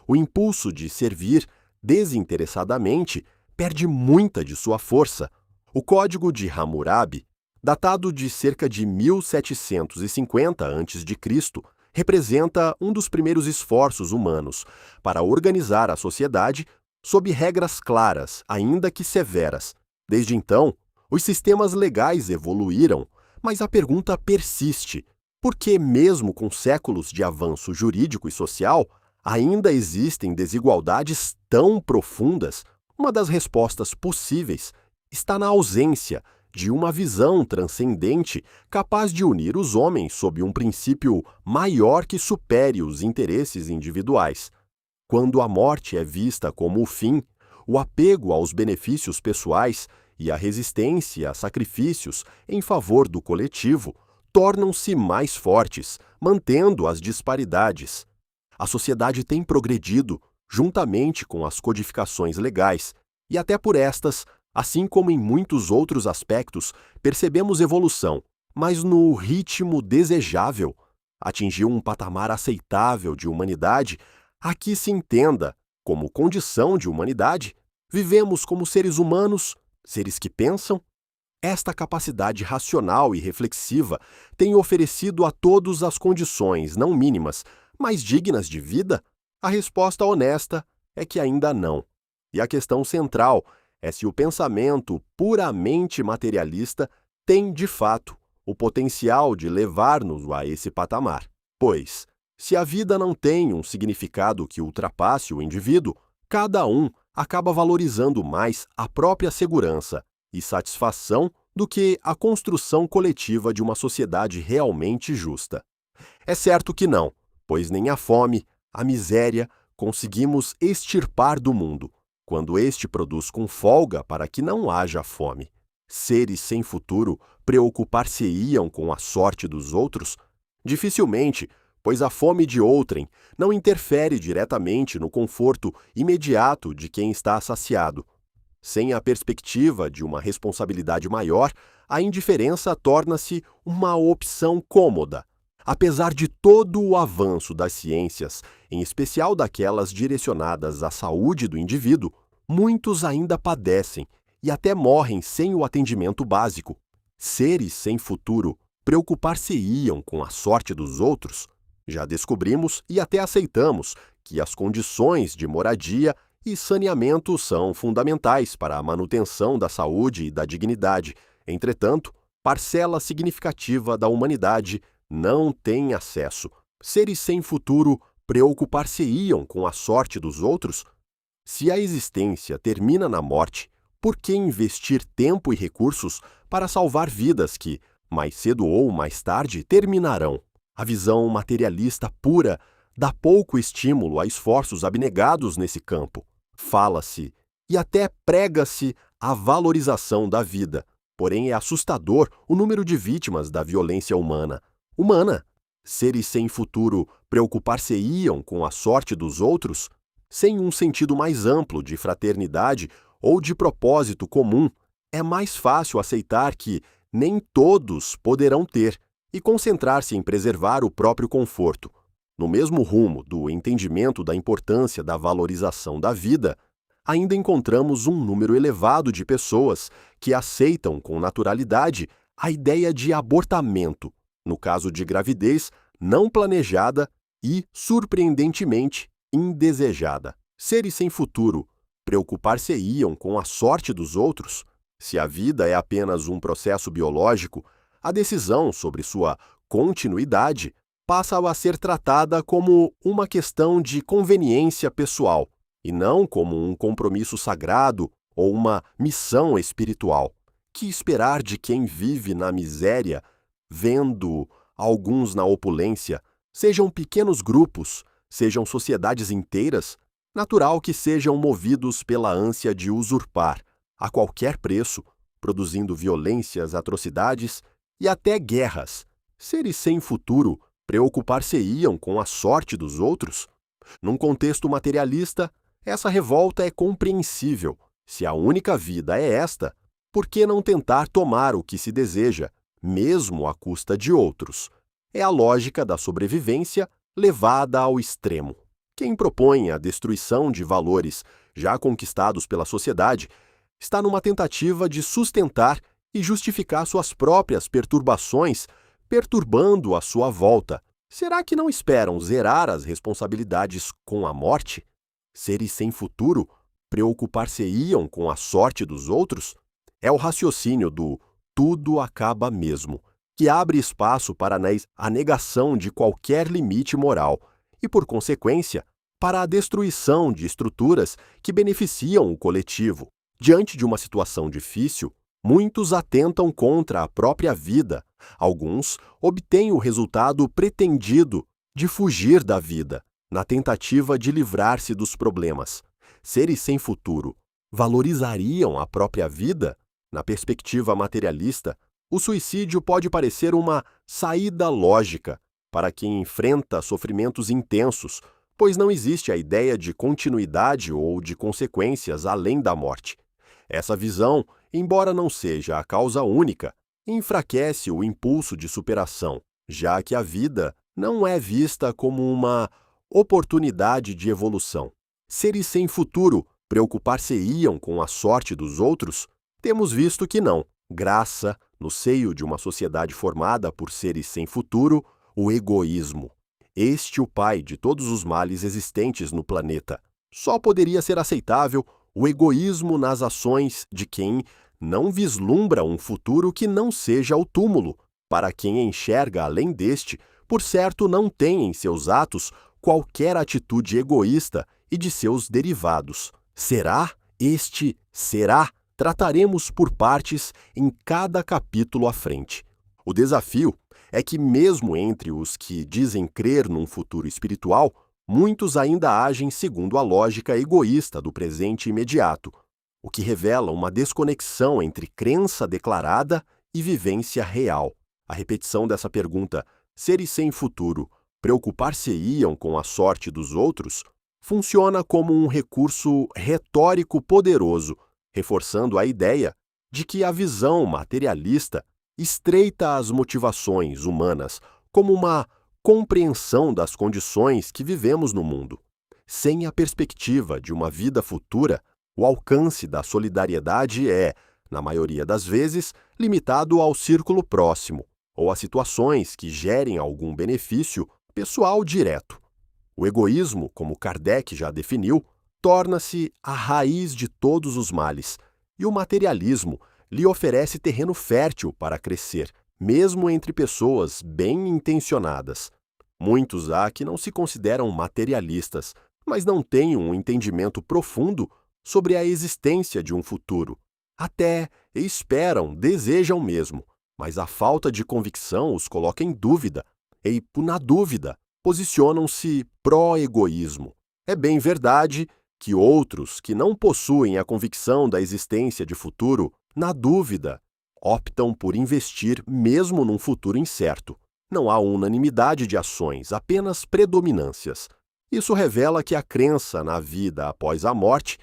o impulso de servir desinteressadamente perde muita de sua força. O Código de Hammurabi, datado de cerca de 1750 a.C., representa um dos primeiros esforços humanos para organizar a sociedade sob regras claras, ainda que severas. Desde então, os sistemas legais evoluíram, mas a pergunta persiste: por que, mesmo com séculos de avanço jurídico e social, ainda existem desigualdades tão profundas? Uma das respostas possíveis está na ausência de uma visão transcendente capaz de unir os homens sob um princípio maior que supere os interesses individuais. Quando a morte é vista como o fim, o apego aos benefícios pessoais e a resistência a sacrifícios em favor do coletivo tornam-se mais fortes, mantendo as disparidades. A sociedade tem progredido juntamente com as codificações legais, e até por estas, assim como em muitos outros aspectos, percebemos evolução, mas no ritmo desejável. Atingiu um patamar aceitável de humanidade a que se entenda, como condição de humanidade, vivemos como seres humanos, seres que pensam. Esta capacidade racional e reflexiva tem oferecido a todos as condições, não mínimas, mas dignas de vida? A resposta honesta é que ainda não. E a questão central é se o pensamento puramente materialista tem, de fato, o potencial de levar-nos a esse patamar. Pois, se a vida não tem um significado que ultrapasse o indivíduo, cada um acaba valorizando mais a própria segurança e satisfação do que a construção coletiva de uma sociedade realmente justa. É certo que não, pois nem a fome, a miséria conseguimos extirpar do mundo, quando este produz com folga para que não haja fome. Seres sem futuro preocupar-se-iam com a sorte dos outros? Dificilmente, pois a fome de outrem não interfere diretamente no conforto imediato de quem está saciado. Sem a perspectiva de uma responsabilidade maior, a indiferença torna-se uma opção cômoda. Apesar de todo o avanço das ciências, em especial daquelas direcionadas à saúde do indivíduo, muitos ainda padecem e até morrem sem o atendimento básico. Seres sem futuro preocupar-se-iam com a sorte dos outros? Já descobrimos e até aceitamos que as condições de moradia e saneamento são fundamentais para a manutenção da saúde e da dignidade. Entretanto, parcela significativa da humanidade não tem acesso. Seres sem futuro preocupar-se-iam com a sorte dos outros? Se a existência termina na morte, por que investir tempo e recursos para salvar vidas que, mais cedo ou mais tarde, terminarão? A visão materialista pura dá pouco estímulo a esforços abnegados nesse campo. Fala-se e até prega-se a valorização da vida, porém é assustador o número de vítimas da violência humana. Seres sem futuro preocupar-se-iam com a sorte dos outros? Sem um sentido mais amplo de fraternidade ou de propósito comum, é mais fácil aceitar que nem todos poderão ter e concentrar-se em preservar o próprio conforto. No mesmo rumo do entendimento da importância da valorização da vida, ainda encontramos um número elevado de pessoas que aceitam com naturalidade a ideia de abortamento, no caso de gravidez não planejada e, surpreendentemente, indesejada. Seres sem futuro preocupar-se-iam com a sorte dos outros? Se a vida é apenas um processo biológico, a decisão sobre sua continuidade passa a ser tratada como uma questão de conveniência pessoal, e não como um compromisso sagrado ou uma missão espiritual. Que esperar de quem vive na miséria, vendo alguns na opulência, sejam pequenos grupos, sejam sociedades inteiras? Natural que sejam movidos pela ânsia de usurpar, a qualquer preço, produzindo violências, atrocidades e até guerras. Seres sem futuro preocupar-se-iam com a sorte dos outros? Num contexto materialista, essa revolta é compreensível. Se a única vida é esta, por que não tentar tomar o que se deseja, mesmo à custa de outros? É a lógica da sobrevivência levada ao extremo. Quem propõe a destruição de valores já conquistados pela sociedade está numa tentativa de sustentar e justificar suas próprias perturbações, perturbando a sua volta. Será que não esperam zerar as responsabilidades com a morte? Seres sem futuro preocupar-se-iam com a sorte dos outros? É o raciocínio do tudo acaba mesmo, que abre espaço para a negação de qualquer limite moral e, por consequência, para a destruição de estruturas que beneficiam o coletivo. Diante de uma situação difícil, muitos atentam contra a própria vida. Alguns obtêm o resultado pretendido de fugir da vida, na tentativa de livrar-se dos problemas. Seres sem futuro valorizariam a própria vida? Na perspectiva materialista, o suicídio pode parecer uma saída lógica para quem enfrenta sofrimentos intensos, pois não existe a ideia de continuidade ou de consequências além da morte. Essa visão, embora não seja a causa única, enfraquece o impulso de superação, já que a vida não é vista como uma oportunidade de evolução. Seres sem futuro preocupar-se-iam com a sorte dos outros? Temos visto que não. Graça, no seio de uma sociedade formada por seres sem futuro, o egoísmo. Este o pai de todos os males existentes no planeta. Só poderia ser aceitável o egoísmo nas ações de quem não vislumbra um futuro que não seja o túmulo. Para quem enxerga além deste, por certo não tem em seus atos qualquer atitude egoísta e de seus derivados. Será? Trataremos por partes em cada capítulo à frente. O desafio é que, mesmo entre os que dizem crer num futuro espiritual, muitos ainda agem segundo a lógica egoísta do presente imediato. o que revela uma desconexão entre crença declarada e vivência real. A repetição dessa pergunta, seres sem futuro, preocupar-se-iam com a sorte dos outros, funciona como um recurso retórico poderoso, reforçando a ideia de que a visão materialista estreita as motivações humanas como uma compreensão das condições que vivemos no mundo. Sem a perspectiva de uma vida futura, o alcance da solidariedade é, na maioria das vezes, limitado ao círculo próximo ou a situações que gerem algum benefício pessoal direto. O egoísmo, como Kardec já definiu, torna-se a raiz de todos os males, e o materialismo lhe oferece terreno fértil para crescer, mesmo entre pessoas bem intencionadas. Muitos há que não se consideram materialistas, mas não têm um entendimento profundo sobre a existência de um futuro. Até esperam, desejam mesmo, mas a falta de convicção os coloca em dúvida, e, na dúvida, posicionam-se pró-egoísmo. É bem verdade que outros que não possuem a convicção da existência de futuro, na dúvida, optam por investir mesmo num futuro incerto. Não há unanimidade de ações, apenas predominâncias. Isso revela que a crença na vida após a morte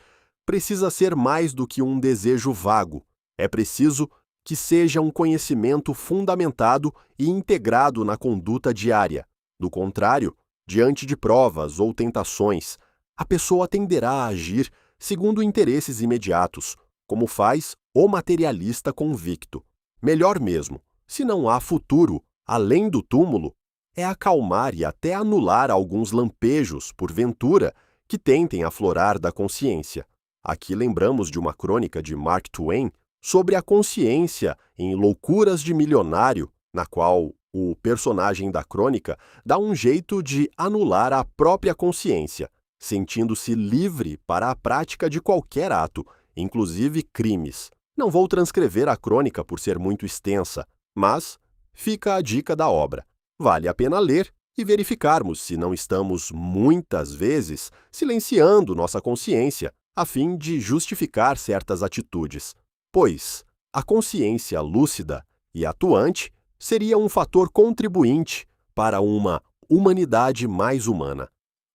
precisa ser mais do que um desejo vago. É preciso que seja um conhecimento fundamentado e integrado na conduta diária. Do contrário, diante de provas ou tentações, a pessoa tenderá a agir segundo interesses imediatos, como faz o materialista convicto. Melhor mesmo, se não há futuro além do túmulo, é acalmar e até anular alguns lampejos, porventura, que tentem aflorar da consciência. Aqui lembramos de uma crônica de Mark Twain sobre a consciência em Loucuras de Milionário, na qual o personagem da crônica dá um jeito de anular a própria consciência, sentindo-se livre para a prática de qualquer ato, inclusive crimes. Não vou transcrever a crônica por ser muito extensa, mas fica a dica da obra. Vale a pena ler e verificarmos se não estamos, muitas vezes, silenciando nossa consciência, a fim de justificar certas atitudes. Pois a consciência lúcida e atuante seria um fator contribuinte para uma humanidade mais humana.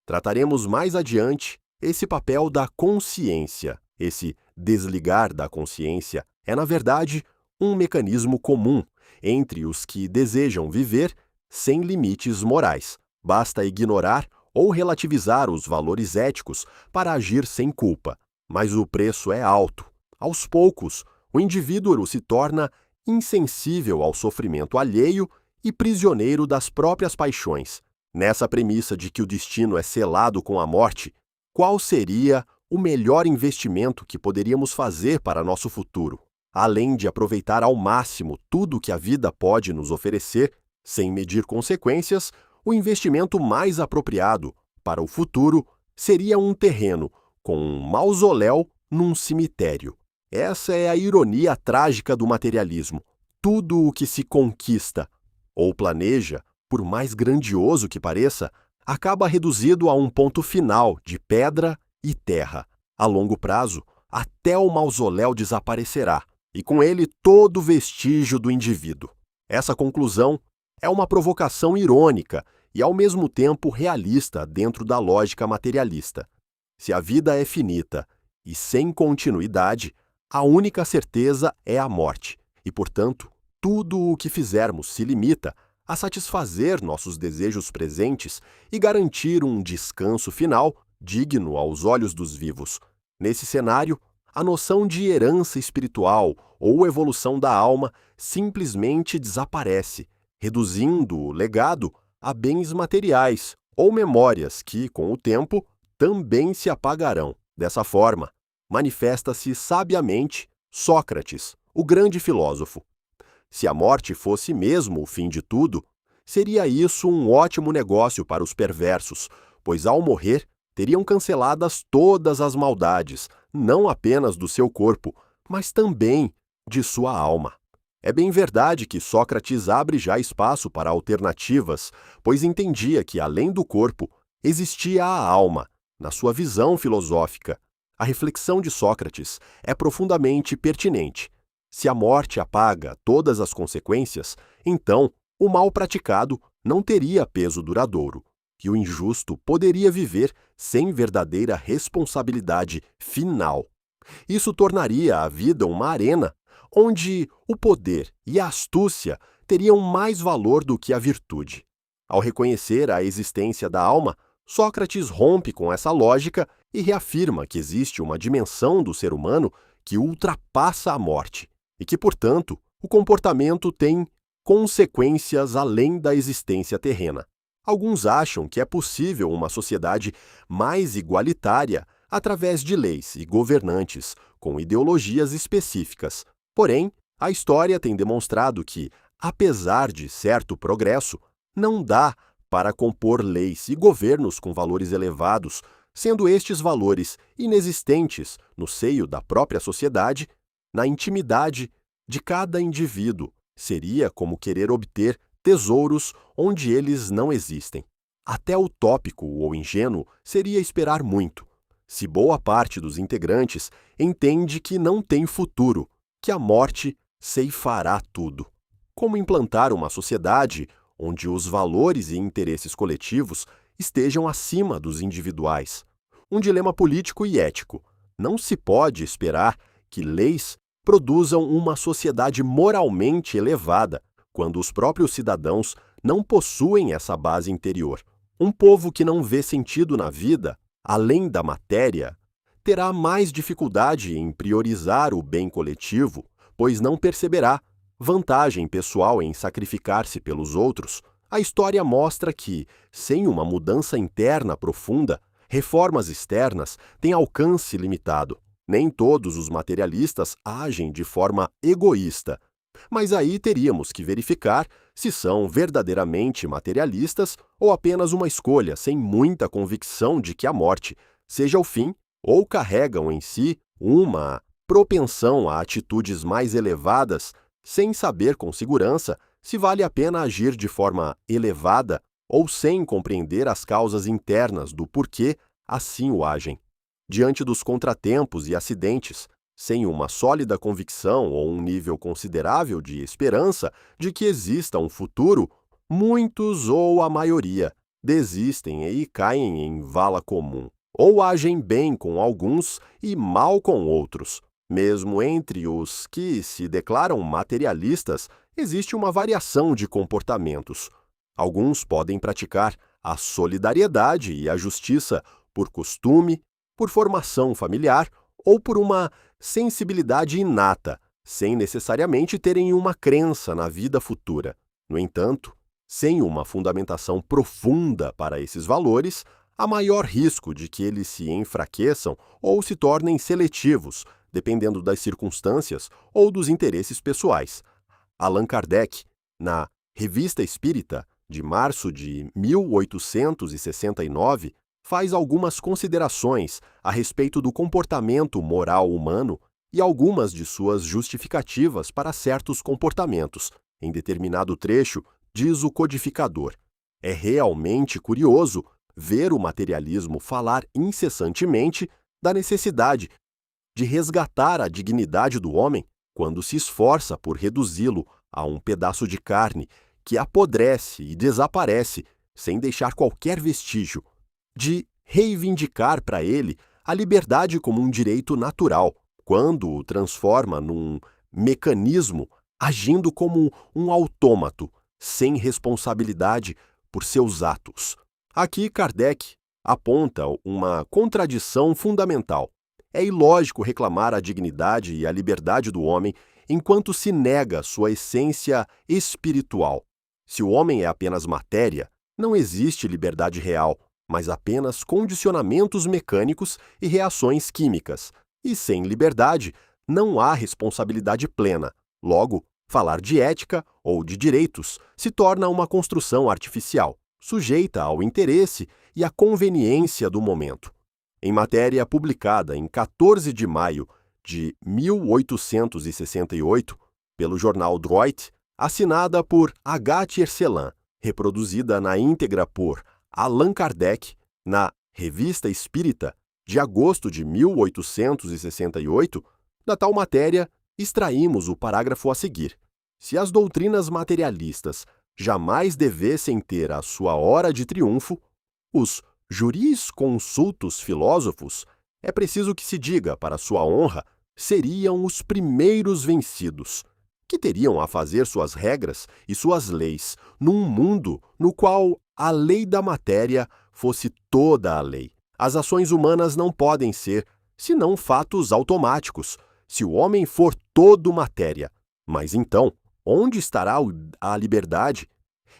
Trataremos mais adiante esse papel da consciência. Esse desligar da consciência é, na verdade, um mecanismo comum entre os que desejam viver sem limites morais. Basta ignorar ou relativizar os valores éticos para agir sem culpa. Mas o preço é alto. Aos poucos, o indivíduo se torna insensível ao sofrimento alheio e prisioneiro das próprias paixões. Nessa premissa de que o destino é selado com a morte, qual seria o melhor investimento que poderíamos fazer para nosso futuro? Além de aproveitar ao máximo tudo que a vida pode nos oferecer, sem medir consequências, o investimento mais apropriado para o futuro seria um terreno com um mausoléu num cemitério. Essa é a ironia trágica do materialismo. Tudo o que se conquista ou planeja, por mais grandioso que pareça, acaba reduzido a um ponto final de pedra e terra. A longo prazo, até o mausoléu desaparecerá, e com ele todo vestígio do indivíduo. Essa conclusão é uma provocação irônica e, ao mesmo tempo, realista dentro da lógica materialista. Se a vida é finita e sem continuidade, a única certeza é a morte, e, portanto, tudo o que fizermos se limita a satisfazer nossos desejos presentes e garantir um descanso final digno aos olhos dos vivos. Nesse cenário, a noção de herança espiritual ou evolução da alma simplesmente desaparece, reduzindo o legado a bens materiais ou memórias que, com o tempo, também se apagarão. Dessa forma, manifesta-se sabiamente Sócrates, o grande filósofo. Se a morte fosse mesmo o fim de tudo, seria isso um ótimo negócio para os perversos, pois ao morrer teriam canceladas todas as maldades, não apenas do seu corpo, mas também de sua alma. É bem verdade que Sócrates abre já espaço para alternativas, pois entendia que, além do corpo, existia a alma, na sua visão filosófica. A reflexão de Sócrates é profundamente pertinente. Se a morte apaga todas as consequências, então o mal praticado não teria peso duradouro, e o injusto poderia viver sem verdadeira responsabilidade final. Isso tornaria a vida uma arena onde o poder e a astúcia teriam mais valor do que a virtude. Ao reconhecer a existência da alma, Sócrates rompe com essa lógica e reafirma que existe uma dimensão do ser humano que ultrapassa a morte e que, portanto, o comportamento tem consequências além da existência terrena. Alguns acham que é possível uma sociedade mais igualitária através de leis e governantes com ideologias específicas. Porém, a história tem demonstrado que, apesar de certo progresso, não dá para compor leis e governos com valores elevados, sendo estes valores inexistentes no seio da própria sociedade, na intimidade de cada indivíduo. Seria como querer obter tesouros onde eles não existem. Até utópico ou ingênuo seria esperar muito, se boa parte dos integrantes entende que não tem futuro, que a morte ceifará tudo. Como implantar uma sociedade onde os valores e interesses coletivos estejam acima dos individuais? Um dilema político e ético. Não se pode esperar que leis produzam uma sociedade moralmente elevada quando os próprios cidadãos não possuem essa base interior. Um povo que não vê sentido na vida, além da matéria, terá mais dificuldade em priorizar o bem coletivo, pois não perceberá vantagem pessoal em sacrificar-se pelos outros. A história mostra que, sem uma mudança interna profunda, reformas externas têm alcance limitado. Nem todos os materialistas agem de forma egoísta, mas aí teríamos que verificar se são verdadeiramente materialistas ou apenas uma escolha sem muita convicção de que a morte seja o fim, ou carregam em si uma propensão a atitudes mais elevadas sem saber com segurança se vale a pena agir de forma elevada ou sem compreender as causas internas do porquê assim o agem. Diante dos contratempos e acidentes, sem uma sólida convicção ou um nível considerável de esperança de que exista um futuro, muitos ou a maioria desistem e caem em vala comum, ou agem bem com alguns e mal com outros. Mesmo entre os que se declaram materialistas, existe uma variação de comportamentos. Alguns podem praticar a solidariedade e a justiça por costume, por formação familiar ou por uma sensibilidade inata, sem necessariamente terem uma crença na vida futura. No entanto, sem uma fundamentação profunda para esses valores, há maior risco de que eles se enfraqueçam ou se tornem seletivos, dependendo das circunstâncias ou dos interesses pessoais. Allan Kardec, na Revista Espírita, de março de 1869, faz algumas considerações a respeito do comportamento moral humano e algumas de suas justificativas para certos comportamentos. Em determinado trecho, diz o codificador: é realmente curioso ver o materialismo falar incessantemente da necessidade de resgatar a dignidade do homem quando se esforça por reduzi-lo a um pedaço de carne que apodrece e desaparece sem deixar qualquer vestígio, de reivindicar para ele a liberdade como um direito natural, quando o transforma num mecanismo agindo como um autômato, sem responsabilidade por seus atos. Aqui Kardec aponta uma contradição fundamental. É ilógico reclamar a dignidade e a liberdade do homem enquanto se nega sua essência espiritual. Se o homem é apenas matéria, não existe liberdade real, mas apenas condicionamentos mecânicos e reações químicas. E sem liberdade, não há responsabilidade plena. Logo, falar de ética ou de direitos se torna uma construção artificial, sujeita ao interesse e à conveniência do momento. Em matéria publicada em 14 de maio de 1868, pelo jornal Droit, assinada por Agathe Ercelan, reproduzida na íntegra por Allan Kardec, na Revista Espírita, de agosto de 1868, da tal matéria, extraímos o parágrafo a seguir. Se as doutrinas materialistas jamais devessem ter a sua hora de triunfo, os jurisconsultos filósofos, é preciso que se diga, para sua honra, seriam os primeiros vencidos, que teriam a fazer suas regras e suas leis num mundo no qual a lei da matéria fosse toda a lei. As ações humanas não podem ser, senão fatos automáticos, se o homem for todo matéria. Mas então, onde estará a liberdade?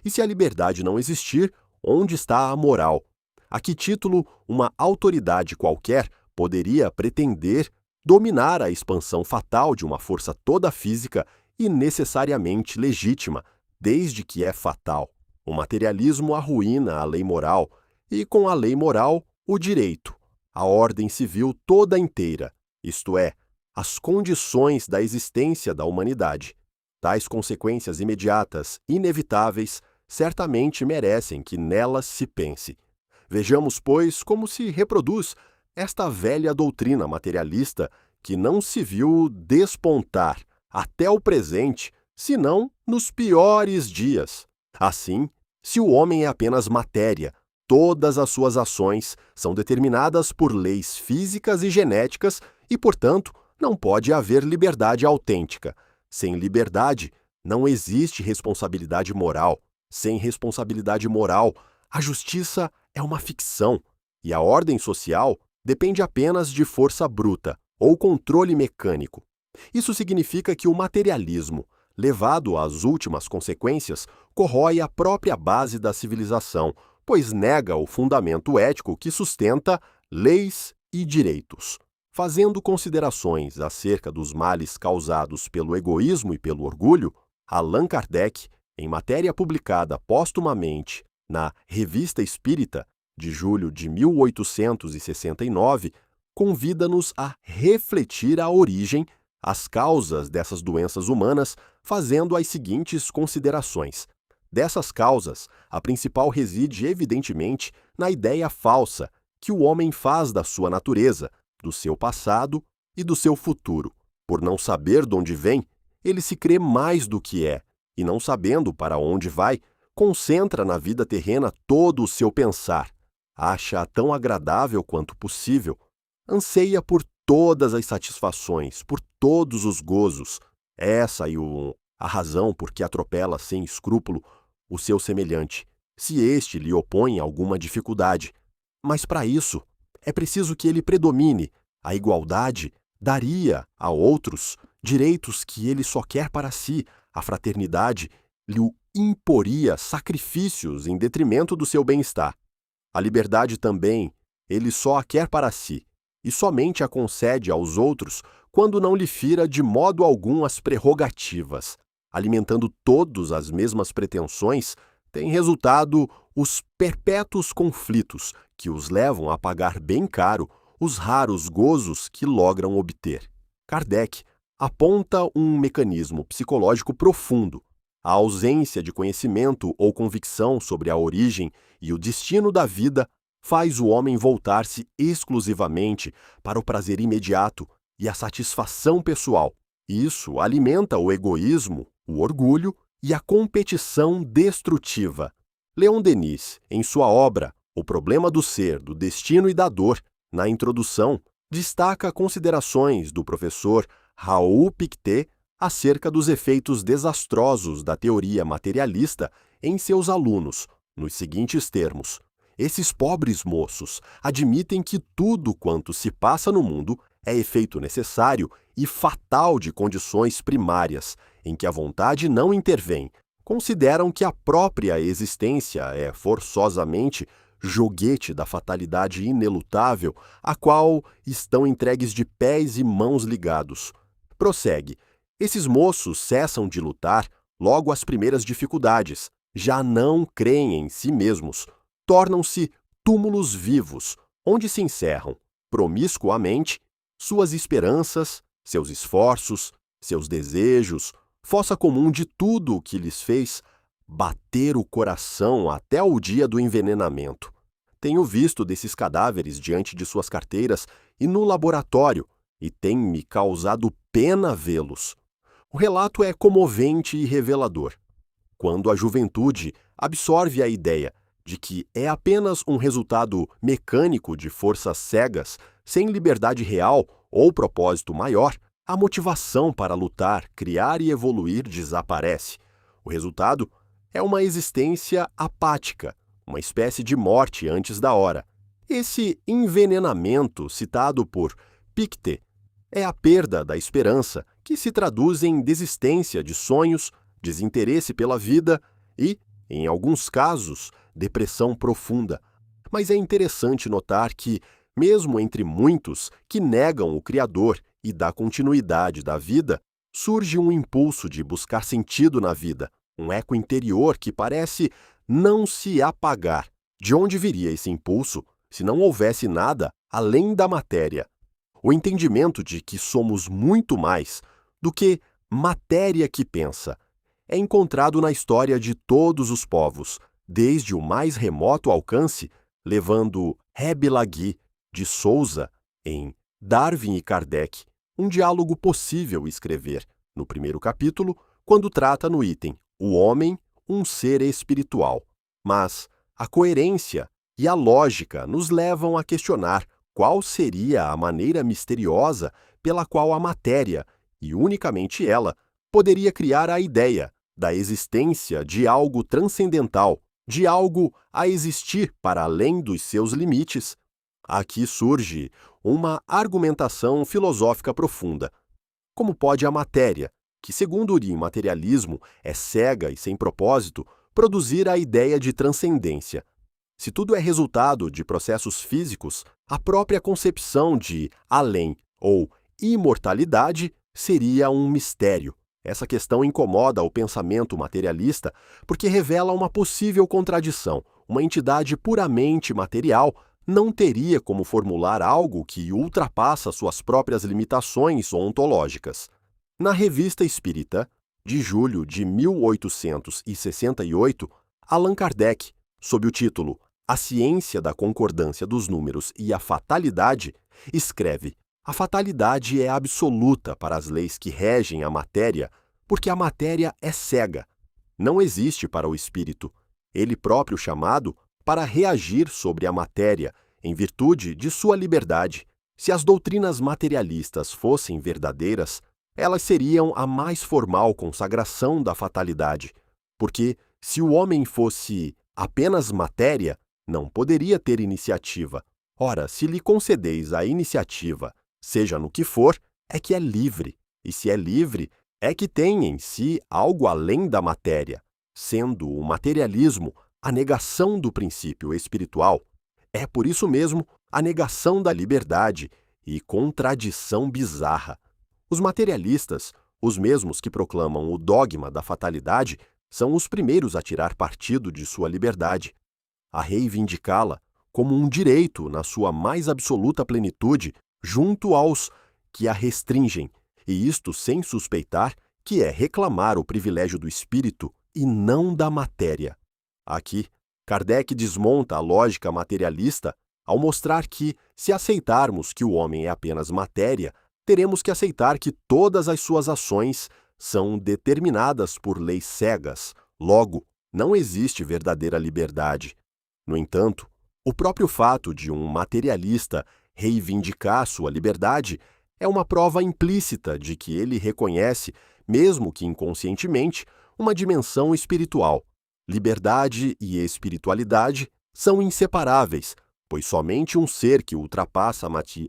E se a liberdade não existir, onde está a moral? A que título uma autoridade qualquer poderia pretender dominar a expansão fatal de uma força toda física e necessariamente legítima, desde que é fatal? O materialismo arruína a lei moral, e com a lei moral, o direito, a ordem civil toda inteira, isto é, as condições da existência da humanidade. Tais consequências imediatas, inevitáveis, certamente merecem que nelas se pense. Vejamos, pois, como se reproduz esta velha doutrina materialista que não se viu despontar até o presente, senão nos piores dias. Assim, se o homem é apenas matéria, todas as suas ações são determinadas por leis físicas e genéticas e, portanto, não pode haver liberdade autêntica. Sem liberdade, não existe responsabilidade moral. Sem responsabilidade moral, a justiça é uma ficção e a ordem social depende apenas de força bruta ou controle mecânico. Isso significa que o materialismo, levado às últimas consequências, corrói a própria base da civilização, pois nega o fundamento ético que sustenta leis e direitos. Fazendo considerações acerca dos males causados pelo egoísmo e pelo orgulho, Allan Kardec, em matéria publicada póstumamente na Revista Espírita, de julho de 1869, convida-nos a refletir a origem, as causas dessas doenças humanas, fazendo as seguintes considerações. Dessas causas, a principal reside evidentemente na ideia falsa que o homem faz da sua natureza, do seu passado e do seu futuro. Por não saber de onde vem, ele se crê mais do que é, e não sabendo para onde vai, concentra na vida terrena todo o seu pensar. Acha-a tão agradável quanto possível, anseia por todas as satisfações, por todos os gozos. Essa e a razão por que atropela sem escrúpulo o seu semelhante, se este lhe opõe alguma dificuldade. Mas para isso, é preciso que ele predomine. A igualdade daria a outros direitos que ele só quer para si. A fraternidade lhe imporia sacrifícios em detrimento do seu bem-estar. A liberdade também ele só a quer para si, e somente a concede aos outros quando não lhe fira de modo algum as prerrogativas. Alimentando todos as mesmas pretensões, tem resultado os perpétuos conflitos que os levam a pagar bem caro os raros gozos que logram obter. Kardec aponta um mecanismo psicológico profundo. A ausência de conhecimento ou convicção sobre a origem e o destino da vida faz o homem voltar-se exclusivamente para o prazer imediato e a satisfação pessoal. Isso alimenta o egoísmo, o orgulho e a competição destrutiva. Leon Denis, em sua obra O Problema do Ser, do Destino e da Dor, na introdução, destaca considerações do professor Raoul Pictet acerca dos efeitos desastrosos da teoria materialista em seus alunos, nos seguintes termos: esses pobres moços admitem que tudo quanto se passa no mundo é efeito necessário e fatal de condições primárias, em que a vontade não intervém. Consideram que a própria existência é forçosamente joguete da fatalidade inelutável, a qual estão entregues de pés e mãos ligados. Prossegue. Esses moços cessam de lutar logo às primeiras dificuldades, já não creem em si mesmos, tornam-se túmulos vivos, onde se encerram, promiscuamente, suas esperanças, seus esforços, seus desejos, fossa comum de tudo o que lhes fez bater o coração até o dia do envenenamento. Tenho visto desses cadáveres diante de suas carteiras e no laboratório, e tem me causado pena vê-los. O relato é comovente e revelador. Quando a juventude absorve a ideia de que é apenas um resultado mecânico de forças cegas, sem liberdade real ou propósito maior, a motivação para lutar, criar e evoluir desaparece. O resultado é uma existência apática, uma espécie de morte antes da hora. Esse envenenamento citado por Pictet é a perda da esperança, que se traduz em desistência de sonhos, desinteresse pela vida e, em alguns casos, depressão profunda. Mas é interessante notar que, mesmo entre muitos que negam o Criador e da continuidade da vida, surge um impulso de buscar sentido na vida, um eco interior que parece não se apagar. De onde viria esse impulso se não houvesse nada além da matéria? O entendimento de que somos muito mais do que matéria que pensa é encontrado na história de todos os povos, desde o mais remoto alcance, levando Hebe Lagui de Souza em Darwin e Kardec, um diálogo possível escrever, no primeiro capítulo, quando trata no item O homem, um ser espiritual. Mas a coerência e a lógica nos levam a questionar qual seria a maneira misteriosa pela qual a matéria, e unicamente ela, poderia criar a ideia da existência de algo transcendental, de algo a existir para além dos seus limites. Aqui surge uma argumentação filosófica profunda. Como pode a matéria, que segundo o materialismo é cega e sem propósito, produzir a ideia de transcendência? Se tudo é resultado de processos físicos, a própria concepção de além ou imortalidade seria um mistério. Essa questão incomoda o pensamento materialista porque revela uma possível contradição. Uma entidade puramente material não teria como formular algo que ultrapassa suas próprias limitações ontológicas. Na Revista Espírita, de julho de 1868, Allan Kardec, sob o título A Ciência da Concordância dos Números e a Fatalidade, escreve: a fatalidade é absoluta para as leis que regem a matéria, porque a matéria é cega. Não existe para o espírito, ele próprio chamado para reagir sobre a matéria, em virtude de sua liberdade. Se as doutrinas materialistas fossem verdadeiras, elas seriam a mais formal consagração da fatalidade, porque, se o homem fosse apenas matéria, não poderia ter iniciativa. Ora, se lhe concedeis a iniciativa, seja no que for, é que é livre, e se é livre, é que tem em si algo além da matéria, sendo o materialismo a negação do princípio espiritual. É por isso mesmo a negação da liberdade e contradição bizarra. Os materialistas, os mesmos que proclamam o dogma da fatalidade, são os primeiros a tirar partido de sua liberdade, a reivindicá-la como um direito na sua mais absoluta plenitude junto aos que a restringem, e isto sem suspeitar que é reclamar o privilégio do espírito e não da matéria. Aqui, Kardec desmonta a lógica materialista ao mostrar que, se aceitarmos que o homem é apenas matéria, teremos que aceitar que todas as suas ações são determinadas por leis cegas. Logo, não existe verdadeira liberdade. No entanto, o próprio fato de um materialista reivindicar sua liberdade é uma prova implícita de que ele reconhece, mesmo que inconscientemente, uma dimensão espiritual. Liberdade e espiritualidade são inseparáveis, pois somente um ser que ultrapassa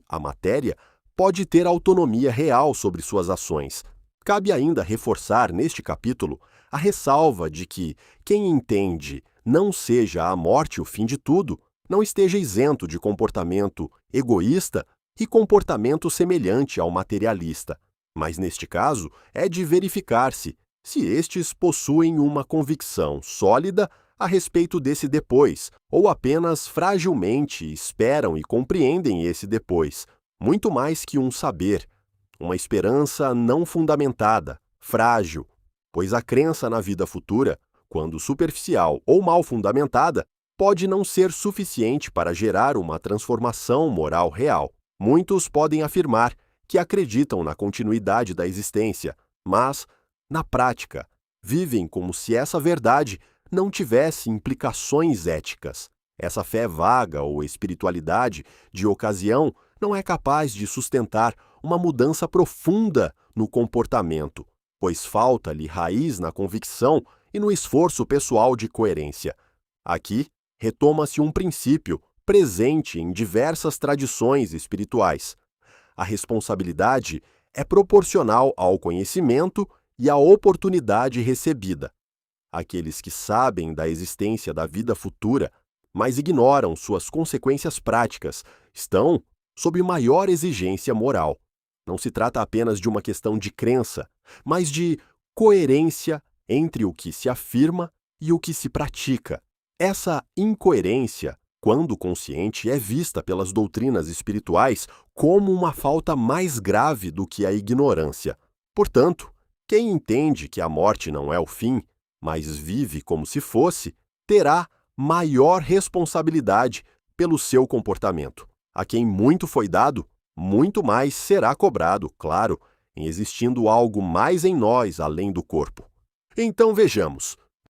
a matéria pode ter autonomia real sobre suas ações. Cabe ainda reforçar neste capítulo a ressalva de que quem entende não seja a morte o fim de tudo, não esteja isento de comportamento egoísta e comportamento semelhante ao materialista. Mas neste caso é de verificar-se se estes possuem uma convicção sólida a respeito desse depois, ou apenas fragilmente esperam e compreendem esse depois, muito mais que um saber, uma esperança não fundamentada, frágil, pois a crença na vida futura, quando superficial ou mal fundamentada, pode não ser suficiente para gerar uma transformação moral real. Muitos podem afirmar que acreditam na continuidade da existência, mas, na prática, vivem como se essa verdade não tivesse implicações éticas. Essa fé vaga ou espiritualidade de ocasião não é capaz de sustentar uma mudança profunda no comportamento, pois falta-lhe raiz na convicção e no esforço pessoal de coerência. Aqui, retoma-se um princípio presente em diversas tradições espirituais. A responsabilidade é proporcional ao conhecimento e à oportunidade recebida. Aqueles que sabem da existência da vida futura, mas ignoram suas consequências práticas, estão sob maior exigência moral. Não se trata apenas de uma questão de crença, mas de coerência entre o que se afirma e o que se pratica. Essa incoerência, quando consciente, é vista pelas doutrinas espirituais como uma falta mais grave do que a ignorância. Portanto, quem entende que a morte não é o fim, mas vive como se fosse, terá maior responsabilidade pelo seu comportamento. A quem muito foi dado, muito mais será cobrado, claro, em existindo algo mais em nós além do corpo. Então vejamos,